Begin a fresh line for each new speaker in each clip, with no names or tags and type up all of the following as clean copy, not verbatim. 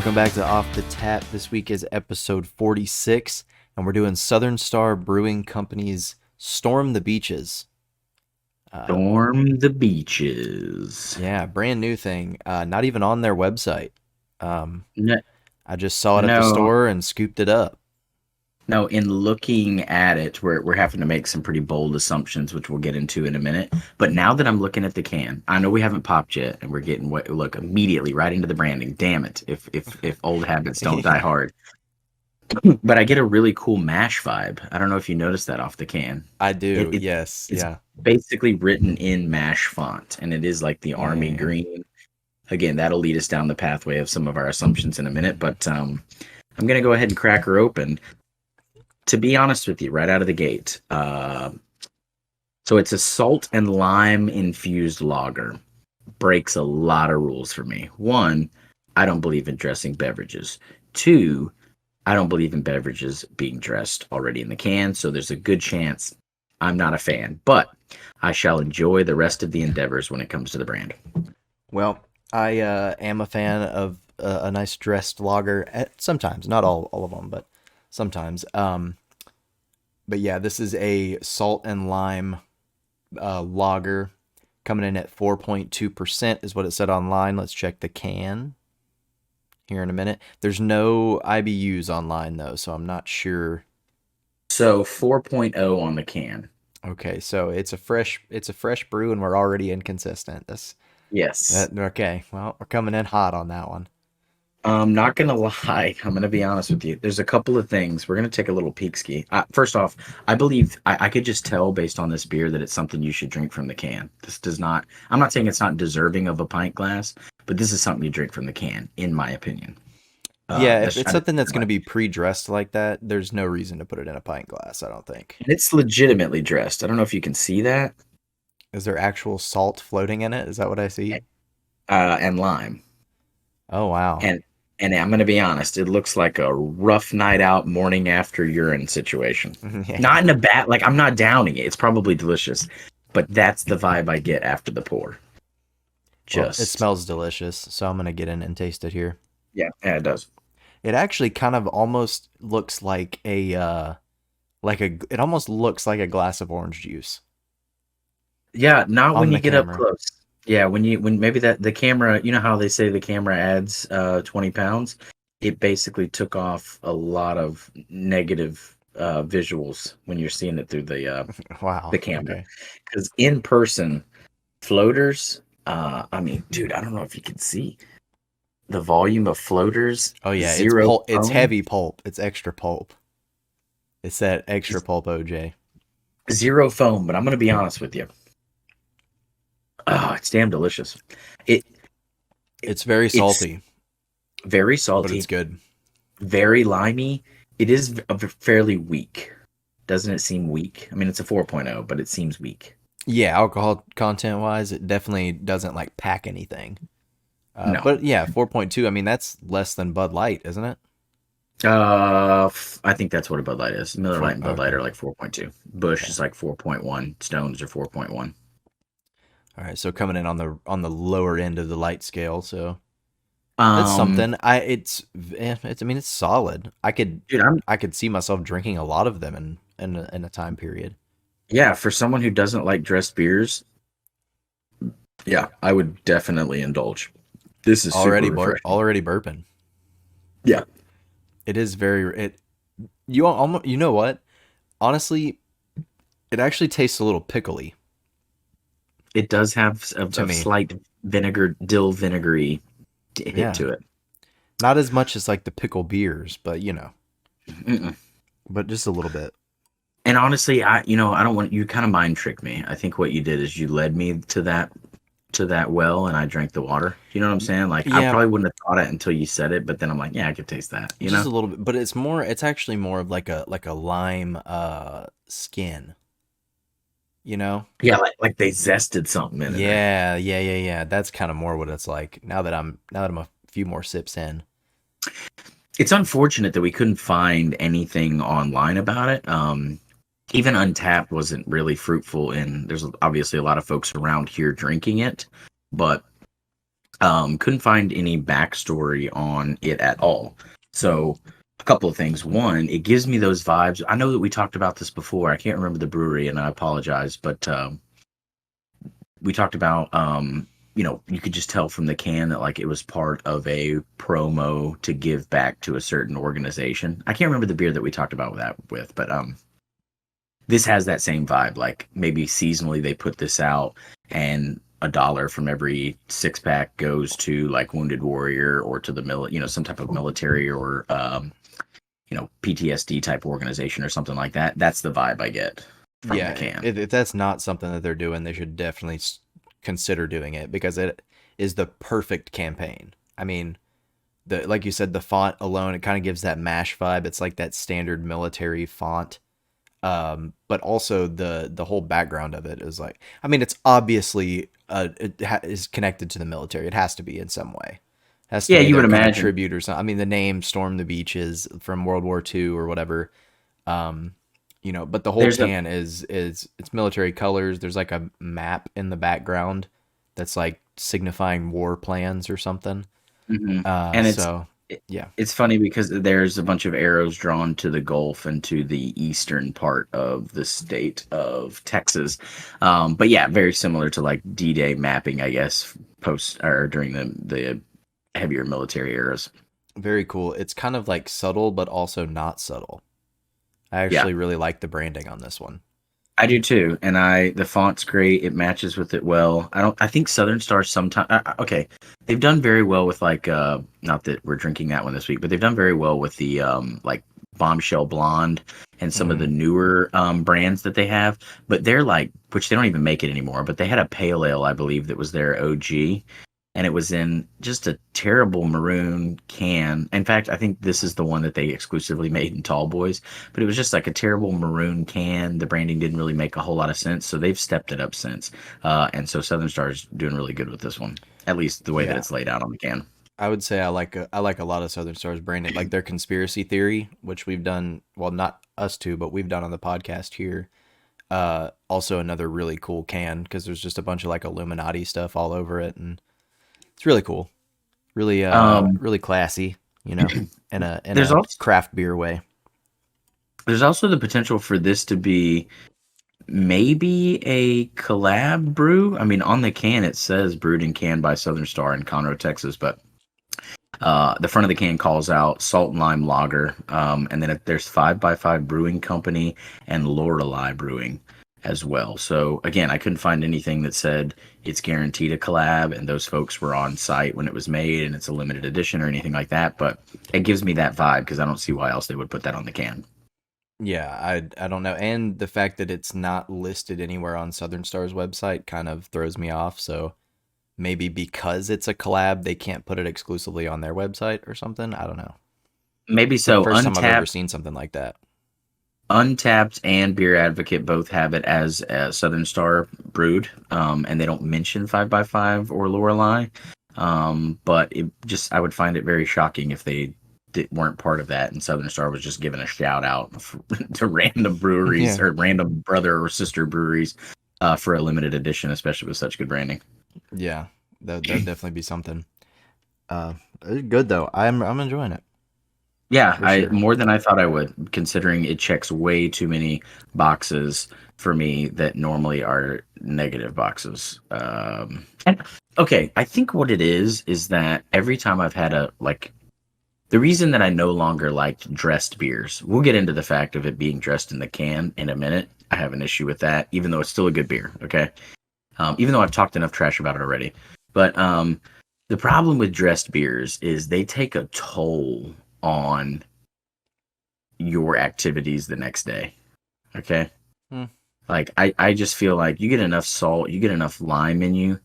Welcome back to Off the Tap. This week is episode 46, and we're doing Southern Star Brewing Company's Storm the Beaches.
Storm the beaches.
Yeah, brand new thing. Not even on their website.
No,
I just saw it at the
no,
store and scooped it up.
no. In looking at it, we're having to make some pretty bold assumptions, which we'll get into in a minute. But now that I'm looking at the can, I know we haven't popped yet, and we're getting what look immediately right into the branding. Damn it! If old habits don't die hard. But I get a really cool mash vibe. I don't know if you noticed that off the can.
I do,
It
yes,
it's
yeah.
basically written in mash font, and it is like the army
Mm.
green. Again, that'll lead us down the pathway of some of our assumptions in a minute. But I'm gonna go ahead and crack her open. To be honest with you, right out of the gate, so it's a salt and lime infused lager. Breaks a lot of rules for me. One, I don't believe in dressing beverages. Two, I don't believe in beverages being dressed already in the can, so there's a good chance I'm not a fan. But I shall enjoy the rest of the endeavors when it comes to the brand.
Well, I am a fan of a nice dressed lager. Sometimes, not all of them, but sometimes. But yeah, this is a salt and lime lager coming in at 4.2% is what it said online. Let's check the can here in a minute. There's no IBUs online though, so I'm not sure.
So 4.0 on the can.
Okay, so it's a fresh brew and we're already inconsistent.
Yes.
Okay. Well, we're coming in hot on that one.
I'm not gonna lie. I'm gonna be honest with you. There's a couple of things. We're gonna take a little peek ski. First off, I believe I could just tell based on this beer that it's something you should drink from the can. This does not. I'm not saying it's not deserving of a pint glass, but this is something you drink from the can, in my opinion.
Yeah, if
That's
it's
kind of
something that's going to be pre-dressed like that, there's no reason to put it in a pint glass, I don't think.
and it's legitimately dressed. I don't know if you can see that.
Is there actual salt floating in it? Is that what I see?
And lime.
Oh, wow.
And and I'm gonna be honest, it looks like a rough night out morning after urine situation.
Yeah.
Not in a bad like I'm not downing it. It's probably delicious, but that's the vibe I get after the pour.
Well, it
Just
smells delicious, so I'm going to get in and taste it here.
yeah, it does.
It actually kind of almost looks it almost looks like a glass of orange juice
Yeah, not
on
when you
the
get up
camera.
close. Yeah, when maybe that the camera, you know how they say the camera adds 20 pounds? It basically took off a lot of negative visuals when you're seeing it through
Wow.
the camera.
Okay.
Because in person, floaters, I mean, dude, I don't know if you can see the volume of floaters,
Oh yeah, it's
zero
pulp. It's
foam,
heavy pulp. It's extra pulp. It's that extra pulp OJ.
zero foam, but I'm gonna be honest with you. Oh, it's damn delicious. It, it
It's very
it's
salty,
very
but it's
salty,
good.
very limey. It is fairly weak. Doesn't it seem weak? I mean, it's a 4.0, but it seems weak.
Yeah, alcohol content wise, it definitely doesn't like pack anything.
No.
But yeah, 4.2. I mean, that's less than Bud Light, isn't it?
I think that's what a Bud Light is. Miller Lite and Bud Light
Okay.
are like 4.2. Bush
Okay.
is like 4.1. Stones are 4.1.
All right. So coming in on the lower end of the light scale. So that's
Um,
something. I mean, it's solid.
dude, I'm
I could see myself drinking a lot of them in a time period.
yeah, for someone who doesn't like dressed beers, yeah, I would definitely indulge. This is super refreshing.
Already burping.
Yeah.
It is very it. You almost you know what? Honestly, it actually tastes a little pickly
It does have
to
a
me.
slight dill vinegary hit
Yeah.
to it.
Not as much as like the pickle beers, but
Mm-mm.
but just a little bit.
And honestly, I don't want you kind of mind tricked me. I think what you did is you led me to that well, and I drank the water. You know what I'm saying? Like I
Yeah,
probably wouldn't have thought it until you said it, but then I'm like, yeah, I could taste that. You
just
know?
a little bit, but it's actually more of like a lime skin, you know?
Yeah, like they zested something in there.
Yeah. That's kind of more what it's like now that I'm a few more sips in.
It's unfortunate that we couldn't find anything online about it. Even Untapped wasn't really fruitful, and there's obviously a lot of folks around here drinking it, but Couldn't find any backstory on it at all. So, a couple of things. One, it gives me those vibes. I know that we talked about this before. I can't remember the brewery, and I apologize, but we talked about you could just tell from the can that like it was part of a promo to give back to a certain organization. I can't remember the beer that we talked about that with, but this has that same vibe. Like maybe seasonally they put this out, and $1 from every 6 pack goes to like Wounded Warrior or to the some type of military or PTSD type organization or something like that. That's the vibe I get from the
Yeah,
can.
if that's not something that they're doing, they should definitely consider doing it because it is the perfect campaign. I mean, the like you said, the font alone, it kind of gives that MASH vibe. It's like that standard military font. But also the whole background of it is like, I mean, it's obviously is connected to the military. It has to be in some way. It has to
Yeah,
be
you would
their kind of
imagine.
tribute or something. I mean, the name "Storm the Beaches" from World War II or whatever. Um, but the whole
There's a
can is it's military colors. There's like a map in the background that's like signifying war plans or something.
mhm.
Uh,
and it's
so
it-
yeah,
it's funny because there's a bunch of arrows drawn to the Gulf and to the eastern part of the state of Texas. But yeah, very similar to like D-Day mapping, I guess, post or during the heavier military eras.
very cool. It's kind of like subtle, but also not subtle. I
Yeah,
actually really like the branding on this one.
I do too, and the font's great. It matches with it well. I think Southern Star sometimes okay, they've done very well with like not that we're drinking that one this week, but they've done very well with the like Bombshell Blonde and some of the
Mm.
newer brands that they have. But they're like, which they don't even make it anymore. But they had a pale ale, I believe, that was their OG, and it was in just a terrible maroon can. In fact, I think this is the one that they exclusively made in Tall Boys, but it was just like a terrible maroon can. The branding didn't really make a whole lot of sense, so they've stepped it up since. And so Southern Star is doing really good with this one, at least the way that
Yeah,
it's laid out on the can.
I would say I like a lot of Southern Stars branding, like their conspiracy theory, which we've done. Well, not us two, but we've done on the podcast here. Also another really cool can because there's just a bunch of like Illuminati stuff all over it, and it's really cool, really
Um,
really classy, in
there's
a
also
craft beer way.
there's also the potential for this to be maybe a collab brew. I mean, on the can it says brewed and canned by Southern Star in Conroe, Texas, but the front of the can calls out Salt and Lime Lager, and then there's 5x5 Brewing Company and Lorelei Brewing as well. So again, I couldn't find anything that said it's guaranteed a collab, and those folks were on site when it was made, and it's a limited edition or anything like that. But it gives me that vibe because I don't see why else they would put that on the can.
Yeah, I don't know, and the fact that it's not listed anywhere on Southern Star's website kind of throws me off. So maybe because it's a collab, they can't put it exclusively on their website or something. I don't know.
Maybe
It's the
so.
first time I've ever seen something like that.
Untapped and Beer Advocate both have it as Southern Star brewed, and they don't mention 5x5 or Lorelei. But it just I would find it very shocking if they weren't part of that, and Southern Star was just giving a shout out to random breweries
Yeah.
or random brother or sister breweries for a limited edition, especially with such good branding.
Yeah, that'd definitely be something. It's good though. I'm enjoying it
Yeah,
for
I
sure.
more than I thought I would, considering it checks way too many boxes for me that normally are negative boxes. And okay, I think what it is that every time I've had a like the reason that I no longer liked dressed beers. We'll get into the fact of it being dressed in the can in a minute. I have an issue with that, even though it's still a good beer. Okay, even though I've talked enough trash about it already. But the problem with dressed beers is they take a toll on your activities the next day. Okay.
Hmm.
Like I just feel like you get enough salt, you get enough lime in you.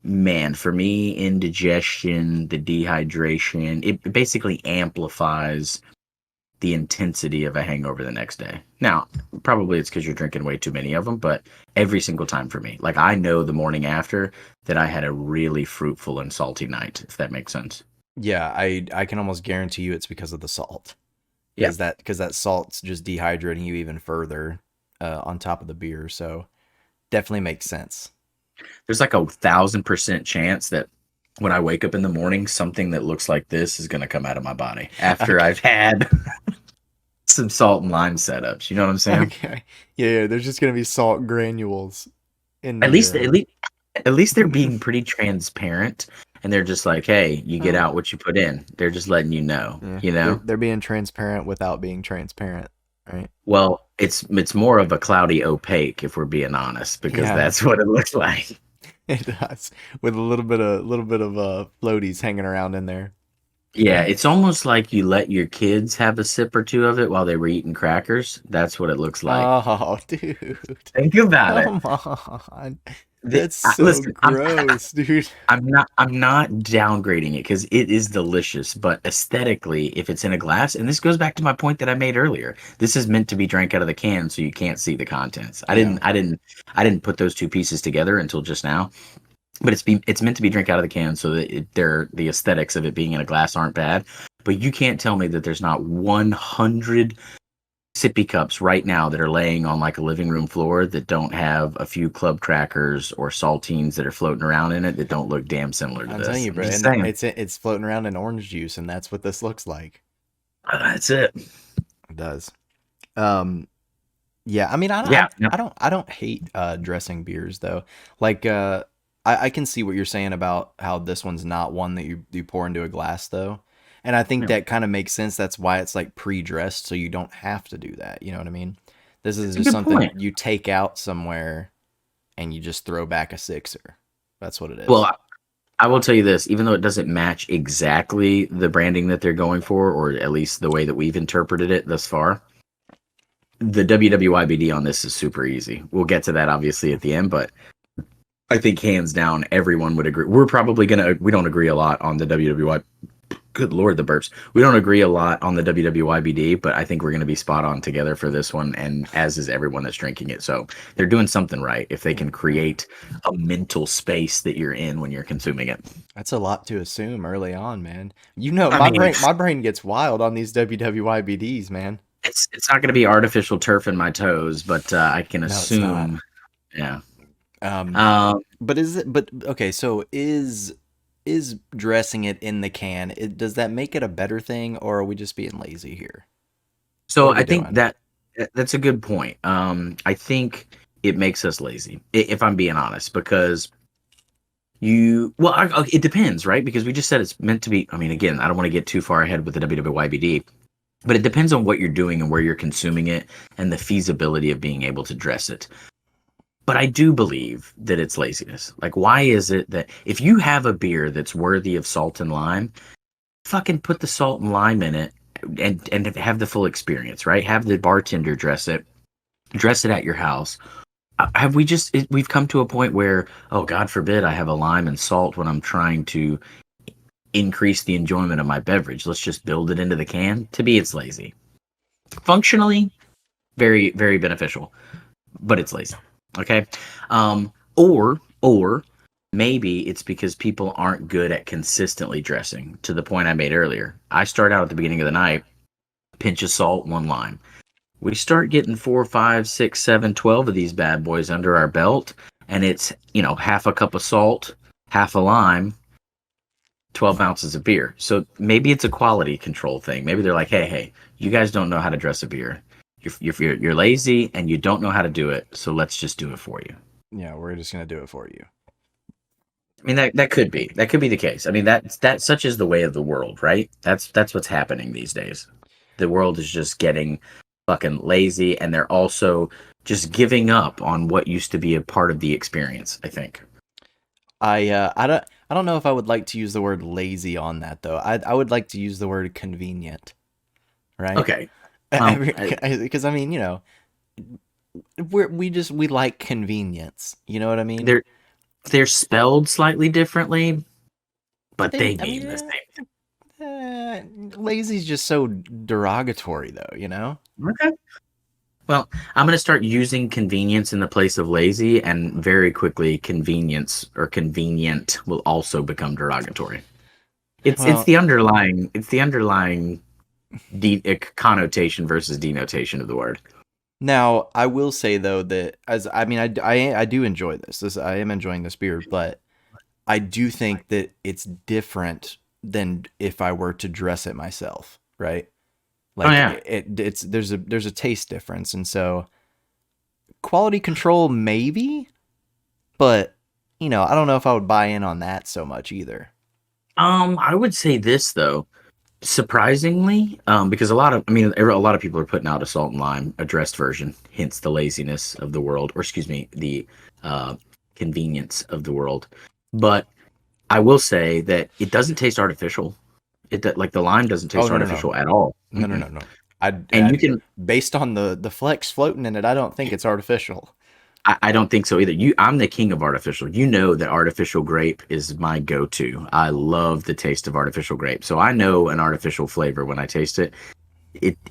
Man, for me, indigestion, the dehydration, it basically amplifies the intensity of a hangover the next day. Now, probably it's because you're drinking way too many of them, but every single time for me. Like I know the morning after that I had a really fruitful and salty night, if that makes sense.
Yeah, I can almost guarantee you it's because of the salt.
Yeah.
Because that salt's just dehydrating you even further on top of the beer. So definitely makes sense.
There's like a 1,000% chance that when I wake up in the morning, something that looks like this is going to come out of my body after
Okay.
I've had some salt and lime setups. You know what I'm saying?
Okay. Yeah, yeah, there's just gonna be salt granules in
At
the
least, at least they're being pretty transparent, and they're just like, "Hey, you get
uh
out what you put in." They're just letting you know.
yeah.
You
They're
know.
they're being transparent without being transparent, right?
Well, it's more of a cloudy opaque, if we're being honest, because
Yeah,
that's what it looks like.
it does. With a little bit of floaties hanging around in there.
Yeah, it's almost like you let your kids have a sip or two of it while they were eating crackers. That's what it looks like.
Oh, dude.
Think about it.
Come on. That's so
Listen,
gross, dude.
I'm not downgrading it because it is delicious, but aesthetically, if it's in a glass, and this goes back to my point that I made earlier, this is meant to be drank out of the can so you can't see the contents. I
Yeah.
didn't I didn't I didn't put those two pieces together until just now. But it's meant to be drank out of the can so that the aesthetics of it being in a glass aren't bad. But you can't tell me that there's not 100 sippy cups right now that are laying on like a living room floor that don't have a few club crackers or saltines that are floating around in it that don't look damn similar to
I'm telling
this.
you,
I'm
bro,
just
and
saying.
it's floating around in orange juice, and that's what this looks like.
That's it.
It does. Um, yeah, I mean,
Yeah. No,
I don't hate dressing beers though. Like, I can see what you're saying about how this one's not one that you pour into a glass though, and I think
no.
that kind of makes sense. That's why it's like pre-dressed, so you don't have to do that. You know what I mean? This is
That's a
just
good
something
point.
you take out somewhere and you just throw back a sixer. That's what it
Well,
is.
I will tell you this, even though it doesn't match exactly the branding that they're going for, or at least the way that we've interpreted it thus far, the WWYBD on this is super easy. We'll get to that obviously at the end, but I think hands down, everyone would agree. We don't agree a lot on the WWY. Good Lord, the burps. We don't agree a lot on the WWYBD, but I think we're going to be spot on together for this one, and as is everyone that's drinking it. So they're doing something right if they can create a mental space that you're in when you're consuming it.
That's a lot to assume early on, man. You know,
I mean,
my brain gets wild on these WWIBDs, man.
it's not going to be artificial turf in my toes, but I can
No, it's not.
assume, yeah.
Um,
Um,
but is it? But okay, so is dressing it in the can? Does that make it a better thing, or are we just being lazy here? What
so
are we
I think
doing?
that's a good point. I think it makes us lazy, if I'm being honest, because it depends, right? Because we just said it's meant to be. I mean, again, I don't want to get too far ahead with the WWYBD, but it depends on what you're doing and where you're consuming it and the feasibility of being able to dress it. But I do believe that it's laziness. Like, why is it that if you have a beer that's worthy of salt and lime, fucking put the salt and lime in it and have the full experience, right? Have the bartender dress it at your house. Have we just we've come to a point where, oh God forbid, I have a lime and salt when I'm trying to increase the enjoyment of my beverage. Let's just build it into the can. To me, it's lazy. Functionally, very very beneficial, but it's lazy. Okay, or maybe it's because people aren't good at consistently dressing. To the point I made earlier, I start out at the beginning of the night, pinch of salt, one lime. We start getting 4, 5, 6, 7, 12 of these bad boys under our belt, and it's half a cup of salt, half a lime, 12 ounces of beer. So maybe it's a quality control thing. Maybe they're like, hey, you guys don't know how to dress a beer. You're lazy and you don't know how to do it. So let's just do it for you.
Yeah, we're just gonna do it for you.
I mean that could be the case. I mean that such is the way of the world, right? That's what's happening these days. The world is just getting fucking lazy, and they're also just giving up on what used to be a part of the experience. I think.
I don't know if I would like to use the word lazy on that though. I would like to use the word convenient, right?
Okay. Well,
Because I mean, we like convenience. You know what I mean?
they're spelled slightly differently,
But
but
they,
they
I mean,
mean the same.
lazy's just so derogatory though. You know?
Okay. Well, I'm going to start using convenience in the place of lazy, and very quickly, convenience or convenient will also become derogatory. It's
Well,
the underlying connotation versus denotation of the word.
now I will say though that as I mean, I do enjoy this. I am enjoying this beer, but I do think that it's different than if I were to dress it myself, right?
Oh
Like
yeah.
it's there's a taste difference, and so quality control maybe, but I don't know if I would buy in on that so much either.
I would say this though. Surprisingly, because a lot of people are putting out a salt and lime, a dressed version, hence the laziness of the world, or excuse me, the uh, convenience of the world. But I will say that it doesn't taste artificial. Like the lime doesn't
Oh
taste
no no no
artificial at all.
no no
Mm-mm.
no no.
And you
I
can,
based on the flecks floating in it, I don't think it's artificial.
I don't think so either. I'm the king of artificial. You know that artificial grape is my go-to. I love the taste of artificial grape. So I know an artificial flavor when I taste it.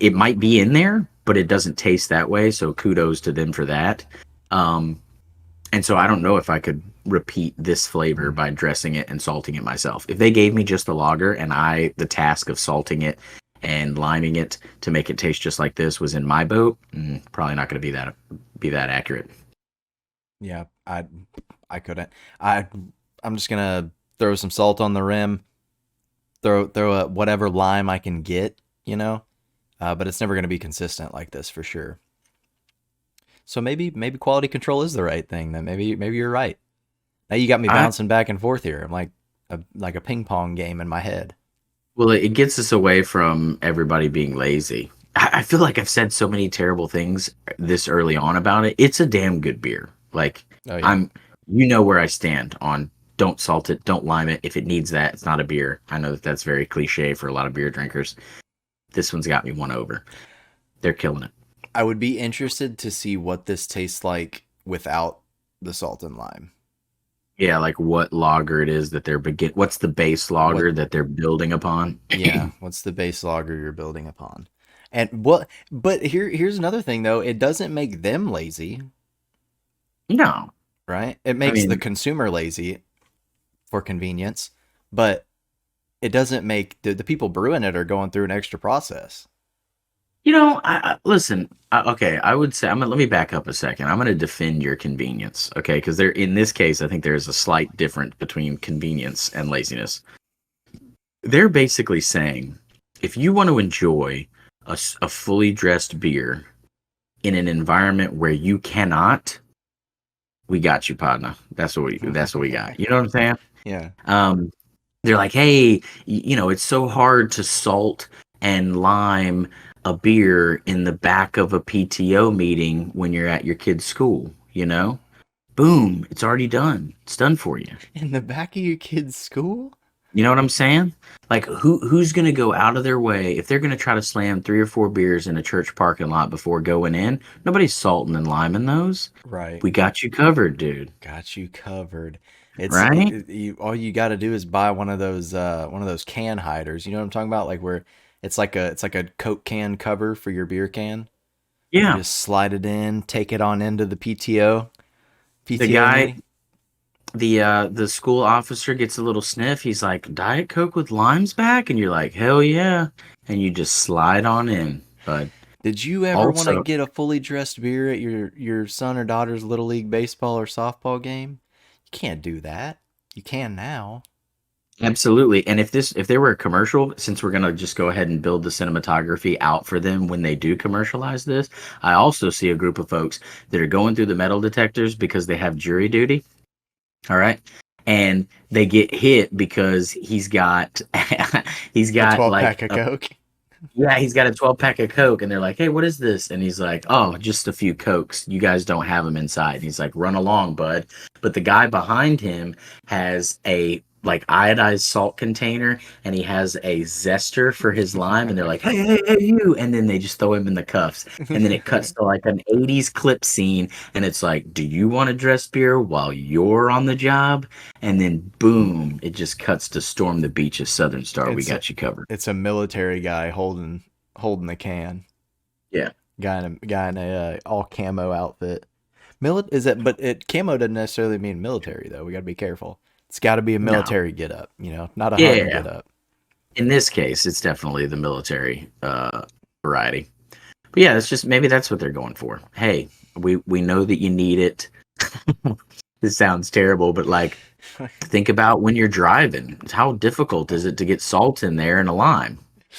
It might be in there, but it doesn't taste that way. So kudos to them for that. Um, and so I don't know if I could repeat this flavor by dressing it and salting it myself. If they gave me just the lager and the task of salting it and liming it to make it taste just like this was in my boat, probably not going to be that accurate.
Yeah, I couldn't. I'm just gonna throw some salt on the rim, throw whatever lime I can get, but it's never gonna be consistent like this for sure. So maybe quality control is the right thing. Then maybe you're right. Now you got me
I
bouncing back and forth here. I'm like a ping pong game in my head.
Well, it gets us away from everybody being lazy. I feel like I've said so many terrible things this early on about it. It's a damn good beer. Like
Oh yeah.
I'm, you know where I stand on don't salt it, don't lime it. If it needs that, it's not a beer. I know that that's very cliche for a lot of beer drinkers. This one's got me won over. They're killing it.
I would be interested to see what this tastes like without the salt and lime.
Yeah, like what lager it is that what's the base
What
lager that they're building upon?
Yeah, what's the base lager you're building upon? And what but here's another thing though, it doesn't make them lazy,
No.
right? It
I
makes the
mean,
consumer lazy for convenience, but it doesn't make the people brewing it are going through an extra process.
listen. Okay, I would say let me back up a second. I'm gonna defend your convenience, okay? Because there, in this case, I think there's a slight difference between convenience and laziness. They're basically saying if you want to enjoy a fully dressed beer in an environment where you cannot, we got you, partner. That's what we got. You know what I'm saying?
Yeah.
Um, they're like, hey, it's so hard to salt and lime a beer in the back of a PTO meeting when you're at your kid's school, Boom, it's already done. It's done for you.
In the back of your kid's school?
You know what I'm saying? Like who's gonna go out of their way if they're gonna try to slam 3 or 4 beers in a church parking lot before going in? Nobody's salting and liming those.
Right.
We got you covered, dude.
Got you covered.
Right?
All you got to do is buy one of those can hiders. You know what I'm talking about? Like where it's like a Coke can cover for your beer can. You
Yeah.
just slide it in, take it on into the
The
PTO
guy
meeting.
the school officer gets a little sniff. He's like, Diet Coke with limes back? And you're like, hell yeah. And you just slide on in. But
Did you ever want to
also,
get a fully dressed beer at your son or daughter's little league baseball or softball game? You can't do that. You can now.
absolutely. And if there were a commercial, since we're gonna just go ahead and build the cinematography out for them when they do commercialize this, I also see a group of folks that are going through the metal detectors because they have jury duty. All right. And they get hit because he's
A
got
12
like
pack of Coke.
yeah, he's got a 12 pack of Coke, and they're like, "Hey, what is this?" And he's like, "Oh, just a few Cokes. You guys don't have them inside." And he's like, "Run along, bud." But the guy behind him has a like iodized salt container, and he has a zester for his lime, and they're like, "Hey, hey, hey, you!" And then they just throw him in the cuffs, and then it cuts to like an '80s clip scene, and it's like, "Do you want to dress beer while you're on the job?" And then boom, it just cuts to storm the beach of Southern Star. We
it's a
got you covered.
it's a military guy holding the can.
Yeah.
Guy in a all camo outfit. Is it? But camo doesn't necessarily mean military though. We got to be careful. It's got to be a
No.
military get up. Not a hunting
Yeah.
get up.
In this case, it's definitely the military variety. But yeah, it's just maybe that's what they're going for. Hey, we know that you need it. this sounds terrible, but like think about when you're driving. How difficult is it to get salt in there and a lime?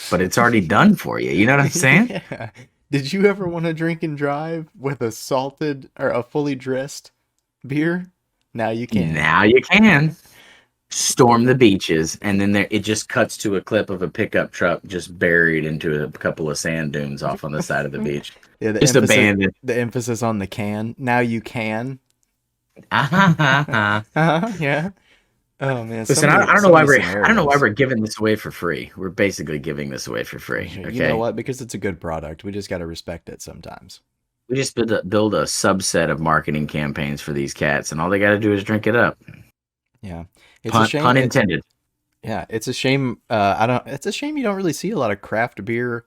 But it's already done for you. You know what I'm saying?
Yeah. Did you ever want to drink and drive with a salted or a fully dressed beer? Now you can.
Now you can storm the beaches, and then there it just cuts to a clip of a pickup truck just buried into a couple of sand dunes off on the side of the beach,
Yeah,
just abandoned.
the emphasis on the can. Now you can.
Ah,
Yeah. Oh man,
listen,
so many
I don't know why
scenarios.
we're giving this away for free. We're basically giving this away for free.
You know
Okay,
what? Because it's a good product. We just got to respect it sometimes.
we just build a subset of marketing campaigns for these cats, and all they got to do is drink it up.
Yeah. It's a shame
Pun
it
intended.
yeah, it's a shame I don't it's a shame you don't really see a lot of craft beer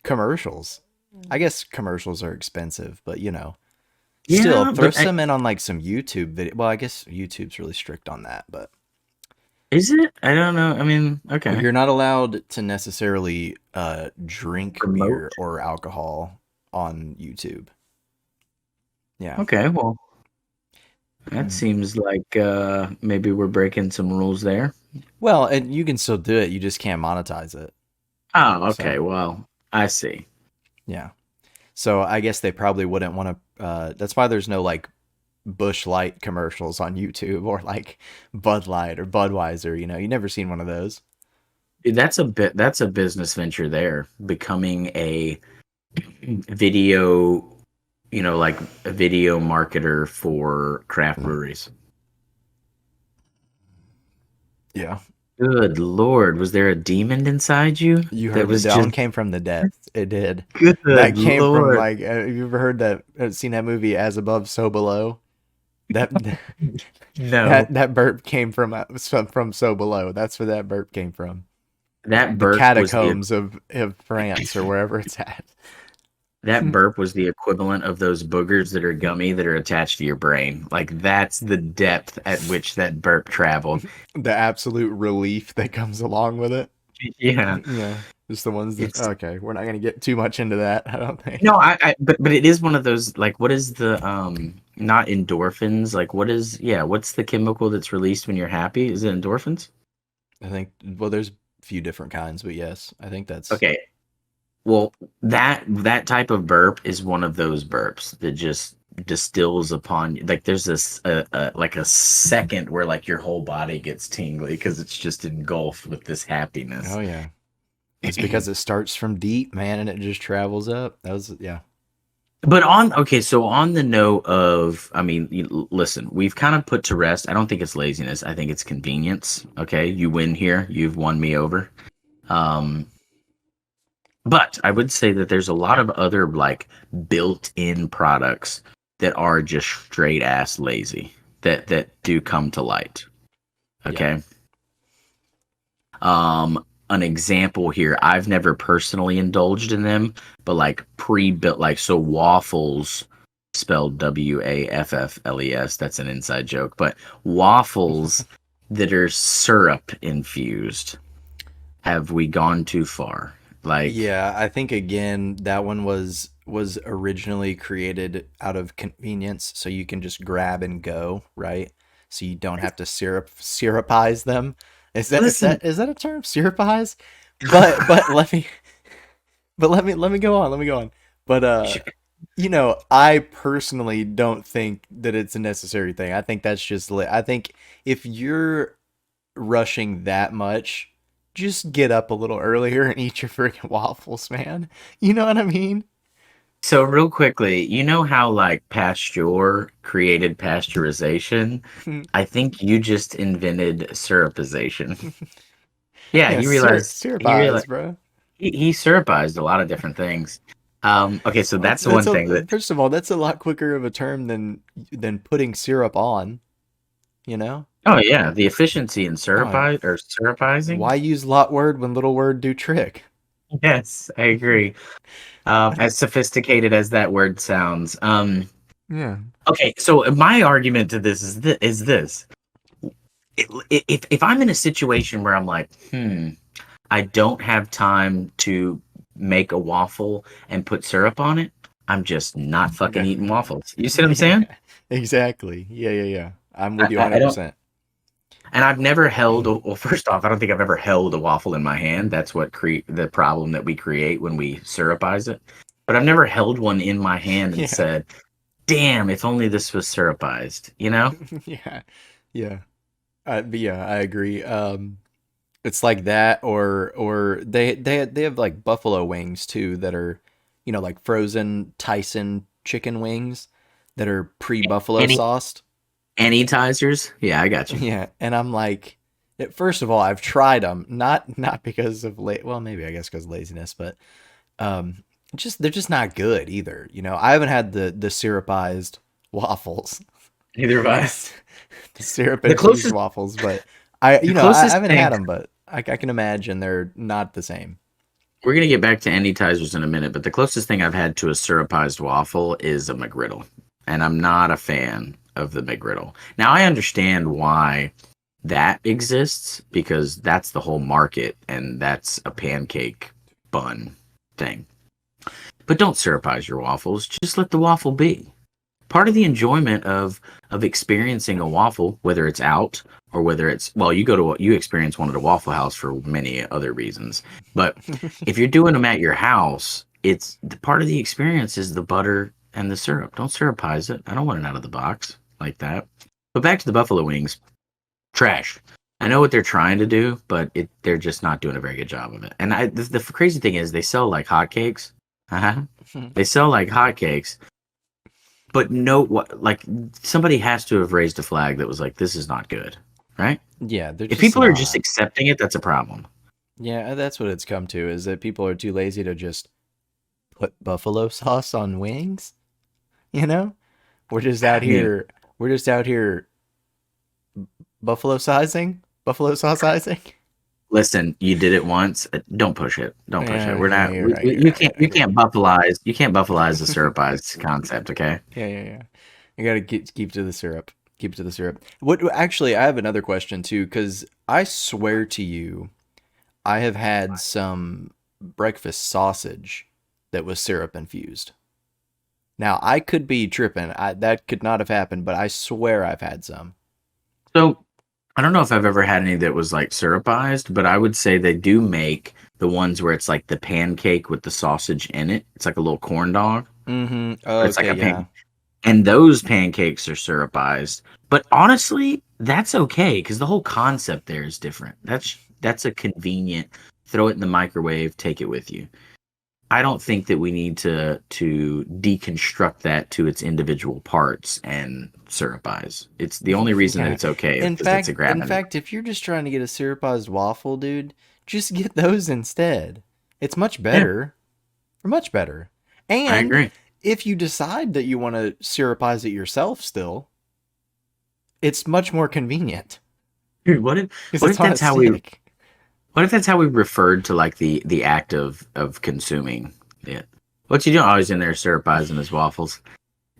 commercials. I guess commercials are expensive, but still
Yeah,
throw
but
some in on like some YouTube video. Well, I guess YouTube's really strict on that, but
is it? I don't know. I mean,
well,
okay.
you're not allowed to necessarily drink beer
Remote.
or alcohol on YouTube. Yeah.
Okay, well, that seems like maybe we're breaking some rules there.
Well, and you can still do it. You just can't monetize it.
Oh, okay.
So,
Well, I see.
yeah. So I guess they probably wouldn't want to. That's why there's no like Bush Light commercials on YouTube or like Bud Light or Budweiser. You never seen one of those.
That's a business venture there, becoming a video, like a video marketer for craft breweries.
Yeah.
Good Lord, was there a demon inside you
You
that
heard it.
was
That one
just
came from the depths. It did.
good
That came from
Lord?
like. Have you ever heard that? Seen that movie As Above, So Below? That
No.
that burp came from So Below. That's where that burp came from.
That
The
burp was the
catacombs of France or wherever it's at.
that burp was the equivalent of those boogers that are gummy that are attached to your brain. Like that's the depth at which that burp traveled.
The absolute relief that comes along with it.
Yeah.
Yeah, just the ones that.
It's
Okay, we're not gonna get too much into that. I don't think.
no, but it is one of those like what is the not endorphins? Like what is what's the chemical that's released when you're happy? Is it endorphins?
I think. Well, there's a few different kinds, but yes, I think that's.
Okay. Well, that type of burp is one of those burps that just distills upon you. Like there's this like a second where like your whole body gets tingly because it's just engulfed with this happiness.
Oh yeah, it's because it starts from deep, man, and it just travels up. That was yeah.
But on okay, so on the note of, I mean, listen, we've kind of put to rest. I don't think it's laziness. I think it's convenience. Okay, you win here. You've won me over. Um, But I would say that there's a lot of other like built-in products that are just straight ass lazy that do come to light.
Yeah.
Okay. An example here, I've never personally indulged in them, but like pre-built like so waffles spelled Waffles, that's an inside joke, but waffles that are syrup infused. Have we gone too far? Like
Yeah, I think again that one was originally created out of convenience, so you can just grab and go, right? So you don't have to syrupize them.
listen,
Is that a term? Syrupize? But let me go on. Let me go on. But I personally don't think that it's a necessary thing. I think that's just I think if you're rushing that much, just get up a little earlier and eat your freaking waffles, man. You know what I mean?
so real quickly, you know how like Pasteur created pasteurization? I think you just invented syrupization. Yeah,
Yeah, syrup
you realize
eyes, bro.
he syrupized a lot of different things. Okay, so
Well,
that's the one thing that
first of all, that's a lot quicker of a term than putting syrup on, you know?
oh yeah, the efficiency in
Oh,
syrupizing.
why use lot word when little word do trick?
Yes, I agree. As sophisticated as that word sounds.
Yeah.
Okay, so my argument to this is this. If I'm in a situation where I'm like, I don't have time to make a waffle and put syrup on it, I'm just not fucking
Okay.
eating waffles. You see what I'm saying?
Yeah, exactly. Yeah, yeah, yeah. I'm with you
I don't,
100%.
and I've never held. Well, first off, I don't think I've ever held a waffle in my hand. That's what the problem that we create when we syrupize it. But I've never held one in my hand and
Yeah.
said, "Damn, if only this was syrupized." You know?
Yeah. Yeah. But yeah, I agree. It's like that, or they have like buffalo wings too that are, like frozen Tyson chicken wings that are pre-buffalo
Any
sauced.
anytizers? Yeah, I got you.
Yeah, and I'm like, first of all, I've tried them, not because of well, maybe I guess because of laziness, but um, just they're just not good either. I haven't had the syrupized waffles,
Neither have I.
the, the syrup
The
infused
closest,
waffles, but I
the closest
haven't
thing.
had them, but I can imagine they're not the same.
We're gonna get back to anytizers in a minute, but the closest thing I've had to a syrupized waffle is a McGriddle, and I'm not a fan of the McGriddle. Now I understand why that exists because that's the whole market, and that's a pancake bun thing. But don't syrupize your waffles. Just let the waffle be. Part of the enjoyment of experiencing a waffle, whether it's out or whether it's, well, you experience one at a Waffle House for many other reasons. But if you're doing them at your house, it's part of the experience is the butter and the syrup. Don't syrupize it. I don't want it out of the box like that. But back to the buffalo wings, trash. I know what they're trying to do, but they're just not doing a very good job of it. And the crazy thing is they sell like hotcakes. Uh-huh. They sell like hotcakes, but no, what, like somebody has to have raised a flag that was like, this is not good, right?
Yeah, they're
If
just
people are just
not.
accepting it, that's a problem.
Yeah, that's what it's come to, is that people are too lazy to just put buffalo sauce on wings. You know, we're just out
I mean,
here. We're just out here buffalo sauceizing.
listen, you did it once. Don't push it. Don't push it.
Yeah,
We're
yeah,
not.
you're right. You're right. I
You
agree.
can't buffalize. You can't buffalize the syrupized concept. Okay.
Yeah, yeah, yeah. You gotta keep to the syrup. Keep it to the syrup. What actually? I have another question too, because I swear to you, I have had some breakfast sausage that was syrup infused. Now I could be tripping. That could not have happened, but I swear I've had some.
So I don't know if I've ever had any that was like syrupized, but I would say they do make the ones where it's like the pancake with the sausage in it. It's like a little corn dog,
Mm-hmm.
but it's like
Okay,
a
yeah.
pan. And those pancakes are syrupized. But honestly, that's okay because the whole concept there is different. That's a convenient throw it in the microwave, take it with you. I don't think that we need to deconstruct that to its individual parts and syrupize. It's the only reason that
Yeah.
it's okay is because it's a grab
In
and
fact, if you're just trying to get a syrupized waffle, dude, just get those instead. It's much
yeah,
better. Much better.
I
And
agree.
if you decide that you want to syrupize it yourself still, it's much more convenient
Dude,
because
what
it's
if
on a
that's how we
stick.
what if that's how we referred to like the act of consuming it? What's you doing? Always in there syrupizing his waffles.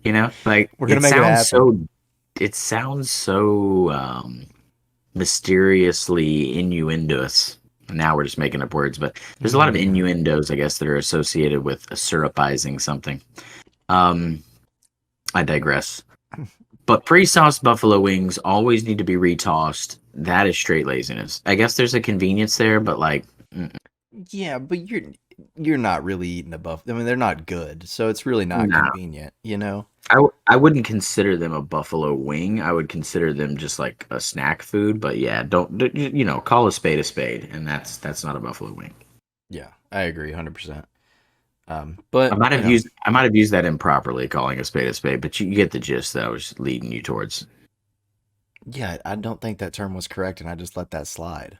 You know, like
We're gonna make it happen.
it sounds so mysteriously innuendous. Now we're just making up words, but there's a lot of
Yeah.
innuendos, I guess, that are associated with syrupizing something. Um, I digress. But pre-sauced buffalo wings always need to be retossed. That is straight laziness. I guess there's a convenience there, but like,
Yeah, but you're not really eating a buff. I mean, they're not good, so it's really not
nah.
convenient, you know?
I wouldn't consider them a buffalo wing. I would consider them just like a snack food. But yeah, call a spade, and that's not a buffalo wing.
Yeah, I agree 100%. But,
I might have used that improperly, calling a spade, but you get the gist that I was leading you towards.
yeah, I don't think that term was correct and I just let that slide.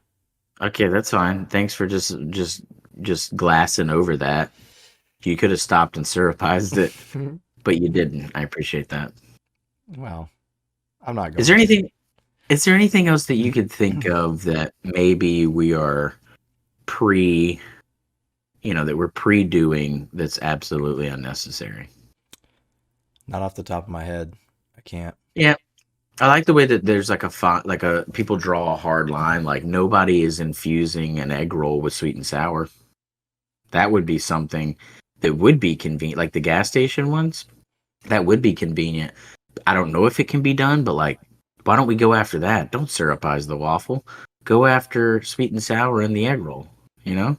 Okay, that's fine. Thanks for just glassing over that. You could have stopped and syrupized it, but you didn't. I appreciate that.
Well, I'm not
Is there
going to.
anything is there anything else that you could think of that maybe we are pre that we're pre-doing that's absolutely unnecessary?
Not off the top of my head. I can't.
Yeah, I like the way that there's like a font, like a people draw a hard line. Like nobody is infusing an egg roll with sweet and sour. That would be something that would be convenient, like the gas station ones. That would be convenient. I don't know if it can be done, but like Why don't we go after that? Don't syrupize the waffle. Go after sweet and sour in the egg roll. You know,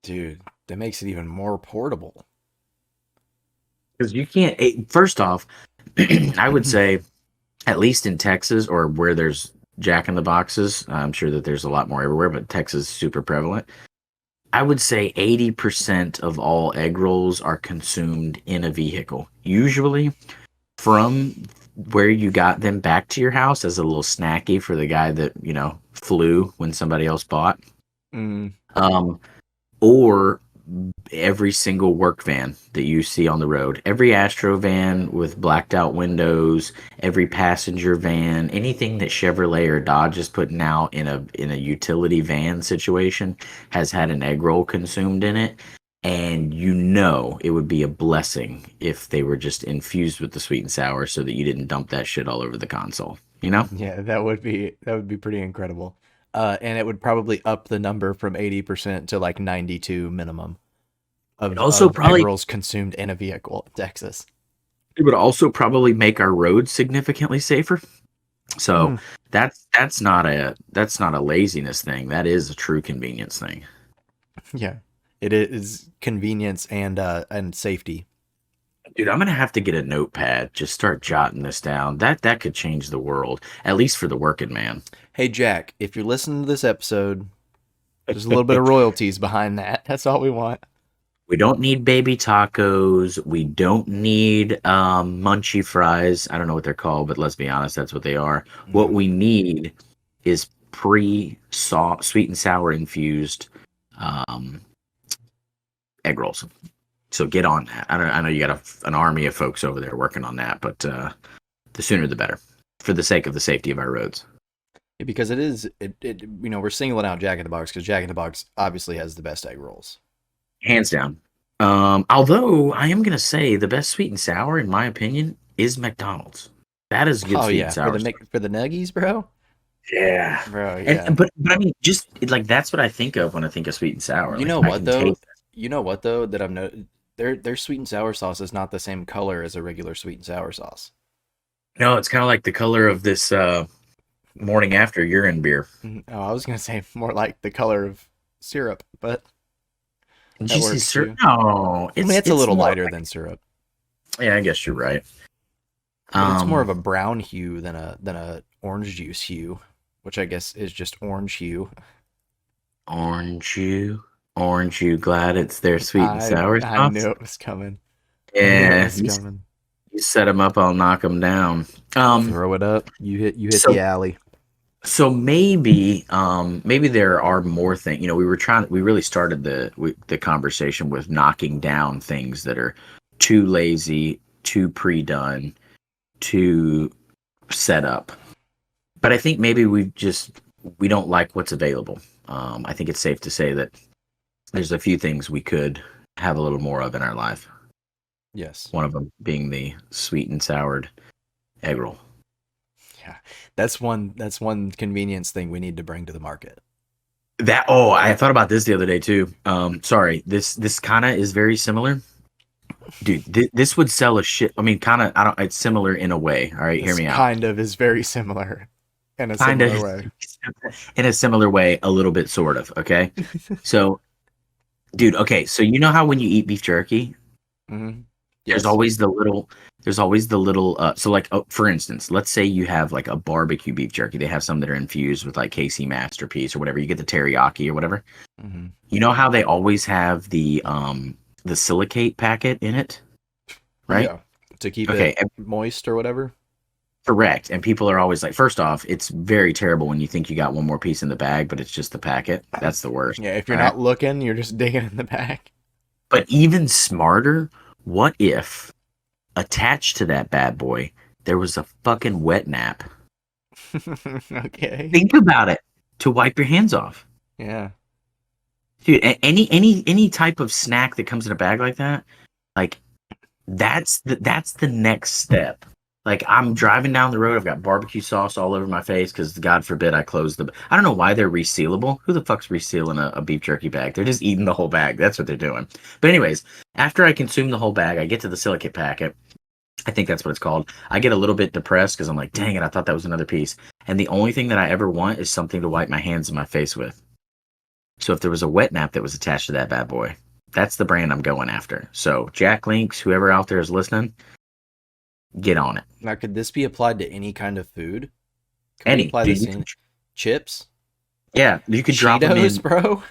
Dude, that makes it even more portable.
because you can't. First off, I would say at least in Texas or where there's Jack in the Boxes. I'm sure that there's a lot more everywhere, but Texas is super prevalent. I would say 80% of all egg rolls are consumed in a vehicle. Usually from where you got them back to your house as a little snacky for the guy that, flew when somebody else bought.
Mm,
Um, or every single work van that you see on the road, every Astro van with blacked out windows, every passenger van, anything that Chevrolet or Dodge is putting out in a utility van situation has had an egg roll consumed in it. And it would be a blessing if they were just infused with the sweet and sour so that you didn't dump that shit all over the console. You know?
yeah, that would be pretty incredible. And it would probably up the number from 80% to like 92 minimum
It
of
also
egg
probably
rolls consumed in a vehicle in Texas.
it would also probably make our roads significantly safer. So
Mm,
that's not a laziness thing. That is a true convenience thing.
yeah, it is convenience and safety.
Dude, I'm gonna have to get a notepad. Just start jotting this down. That could change the world, at least for the working man.
Hey Jack, if you're listening to this episode, there's a little bit of royalties behind that. That's all we want.
We don't need baby tacos. We don't need munchie fries. I don't know what they're called, but let's be honest, that's what they are. What
Mm.
we need is sweet and sour infused um, egg rolls. So get on that. I know you got an army of folks over there working on that, but the sooner the better, for the sake of the safety of our roads.
Because it is we're singling out Jack in the Box because Jack in the Box obviously has the best egg rolls.
Hands down. Although I am gonna say the best sweet and sour, in my opinion, is McDonald's. That is good
Oh
sweet and
yeah, for
sour
the
stuff.
for the nuggies, bro.
Yeah.
Bro,
And
yeah.
but I mean, just like that's what I think of when I think of sweet and sour.
You
Like
know
I
what
can
though?
taste it.
You know what though that I'm no their sweet and sour sauce is not the same color as a regular sweet and sour sauce.
No, it's kind of like the color of this morning after urine beer.
Oh, I was gonna say more like the color of syrup, but
Did
that
you say
works
syrup?
too.
No,
I mean, it's a
it's
little
more
lighter
like,
than syrup,
yeah, I guess you're right.
but it's more of
Um,
a brown hue than a orange juice hue, which I guess is just orange hue.
Aren't you? Aren't you glad it's their sweet and
I
sour
I
sauce?
knew it was coming. I knew it
Yeah,
was coming.
you set them up, I'll knock them down. Um,
Throw it up. You hit the
so
alley.
so maybe there are more things. We really started the conversation with knocking down things that are too lazy, too pre-done, too set up. But I think maybe we don't like what's available. I think it's safe to say that there's a few things we could have a little more of in our life.
Yes.
One of them being the sweet and soured egg roll.
Yeah. That's one convenience thing we need to bring to the market.
I thought about this the other day too. Sorry, this kind of is very similar, dude. This would sell a shit. I mean, kind of. I don't. It's similar in a way. All right, hear
This
me out.
kind of is very similar in a
Kind of
similar way.
in a similar way, a little bit, sort of. Okay, so, dude. Okay, so you know how when you eat beef jerky,
Hmm.
there's
Yes.
always the little. There's always the little. So, like, for instance, let's say you have like a barbecue beef jerky. They have some that are infused with like KC Masterpiece or whatever. You get the teriyaki or whatever.
Hmm.
You know how they always have the silicate packet in it, right?
Yeah. To keep
Okay,
it moist or whatever.
correct. And people are always like, first off, it's very terrible when you think you got one more piece in the bag, but it's just the packet. That's the worst.
Yeah. If you're
All right.
not looking, you're just digging in the back.
But even smarter, what if attached to that bad boy there was a fucking wet nap?
Okay.
Think about it, to wipe your hands off.
Yeah.
Dude, any type of snack that comes in a bag like that, like that's the next step. Like I'm driving down the road, I've got barbecue sauce all over my face because God forbid I close the. I don't know why they're resealable. Who the fuck's resealing a beef jerky bag? They're just eating the whole bag. That's what they're doing. But anyways, after I consume the whole bag, I get to the silicate packet. I think that's what it's called. I get a little bit depressed because I'm like, dang it, I thought that was another piece. And the only thing that I ever want is something to wipe my hands and my face with. So if there was a wet nap that was attached to that bad boy, that's the brand I'm going after. So Jack Links, whoever out there is listening, get on it.
Now, could this be applied to any kind of food? Can we
Any,
apply
dude,
this in chips?
yeah, you could drop them
Cheetos,
in
bro?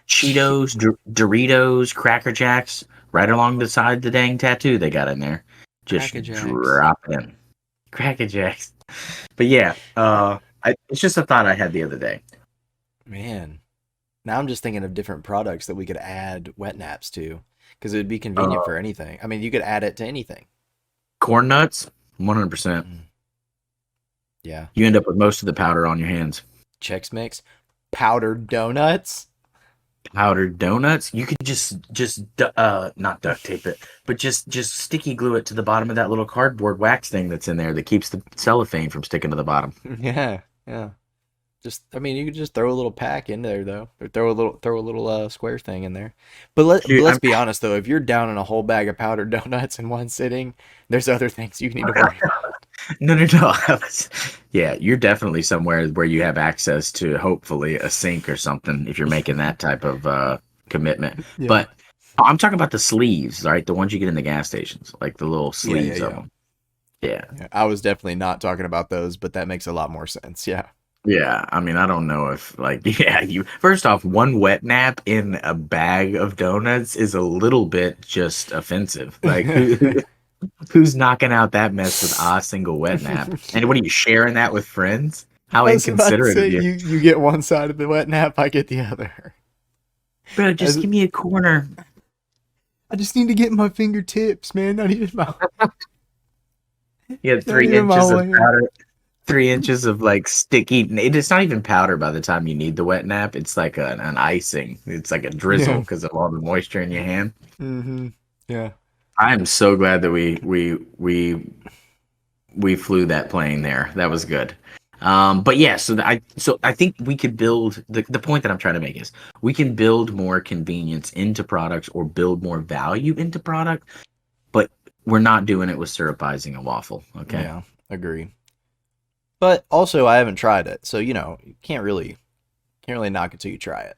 Cheetos, Doritos, Cracker Jacks, right along the side of the dang tattoo they got in there.
Cracker
Just
Jacks.
drop it in. Cracker Jacks. But yeah, it's just a thought I had the other day.
Man. Now I'm just thinking of different products that we could add wet naps to because it would be convenient
Uh,
for anything. I mean, you could add it to anything.
Corn nuts, 100%.
Mm. Yeah.
You end up with most of the powder on your hands.
Chex Mix. Powdered donuts.
Powdered donuts, you could just not duct tape it, but just sticky glue it to the bottom of that little cardboard wax thing that's in there that keeps the cellophane from sticking to the bottom.
Yeah. Yeah. Just, I mean, you could just throw a little pack in there though, or throw a little square thing in there. But
Dude,
let's
I'm
be honest though, if you're down in a whole bag of powdered donuts in one sitting, there's other things you need to worry about.
no. Yeah, you're definitely somewhere where you have access to hopefully a sink or something if you're making that type of commitment.
Yeah.
But I'm talking about the sleeves, right? The ones you get in the gas stations, like the little
Yeah, yeah,
sleeves of
yeah.
them. Yeah.
Yeah. I was definitely not talking about those, but that makes a lot more sense. Yeah.
Yeah, I mean, I don't know if like yeah, you first off, one wet nap in a bag of donuts is a little bit just offensive. Like who's knocking out that mess with a single wet nap? And what are you sharing that with friends? How
I was about to
inconsiderate
say
of you.
you get one side of the wet nap, I get the other.
Bro,
I,
just give me a corner.
I just need to get my fingertips, man. Not even my
You have
not
three
even my
inches of
whole hand.
powder, 3 inches of like sticky. It's not even powder by the time you need the wet nap. It's like an icing. It's like a drizzle
Yeah.
because of all the moisture in your hand.
Mm-hmm. Yeah.
I'm so glad that we flew that plane there. That was good. But yeah, so I think we could build the point that I'm trying to make is we can build more convenience into products or build more value into product, but we're not doing it with syrupizing a waffle. Okay.
Yeah. Agree. But also I haven't tried it. So, you can't really knock it till you try it.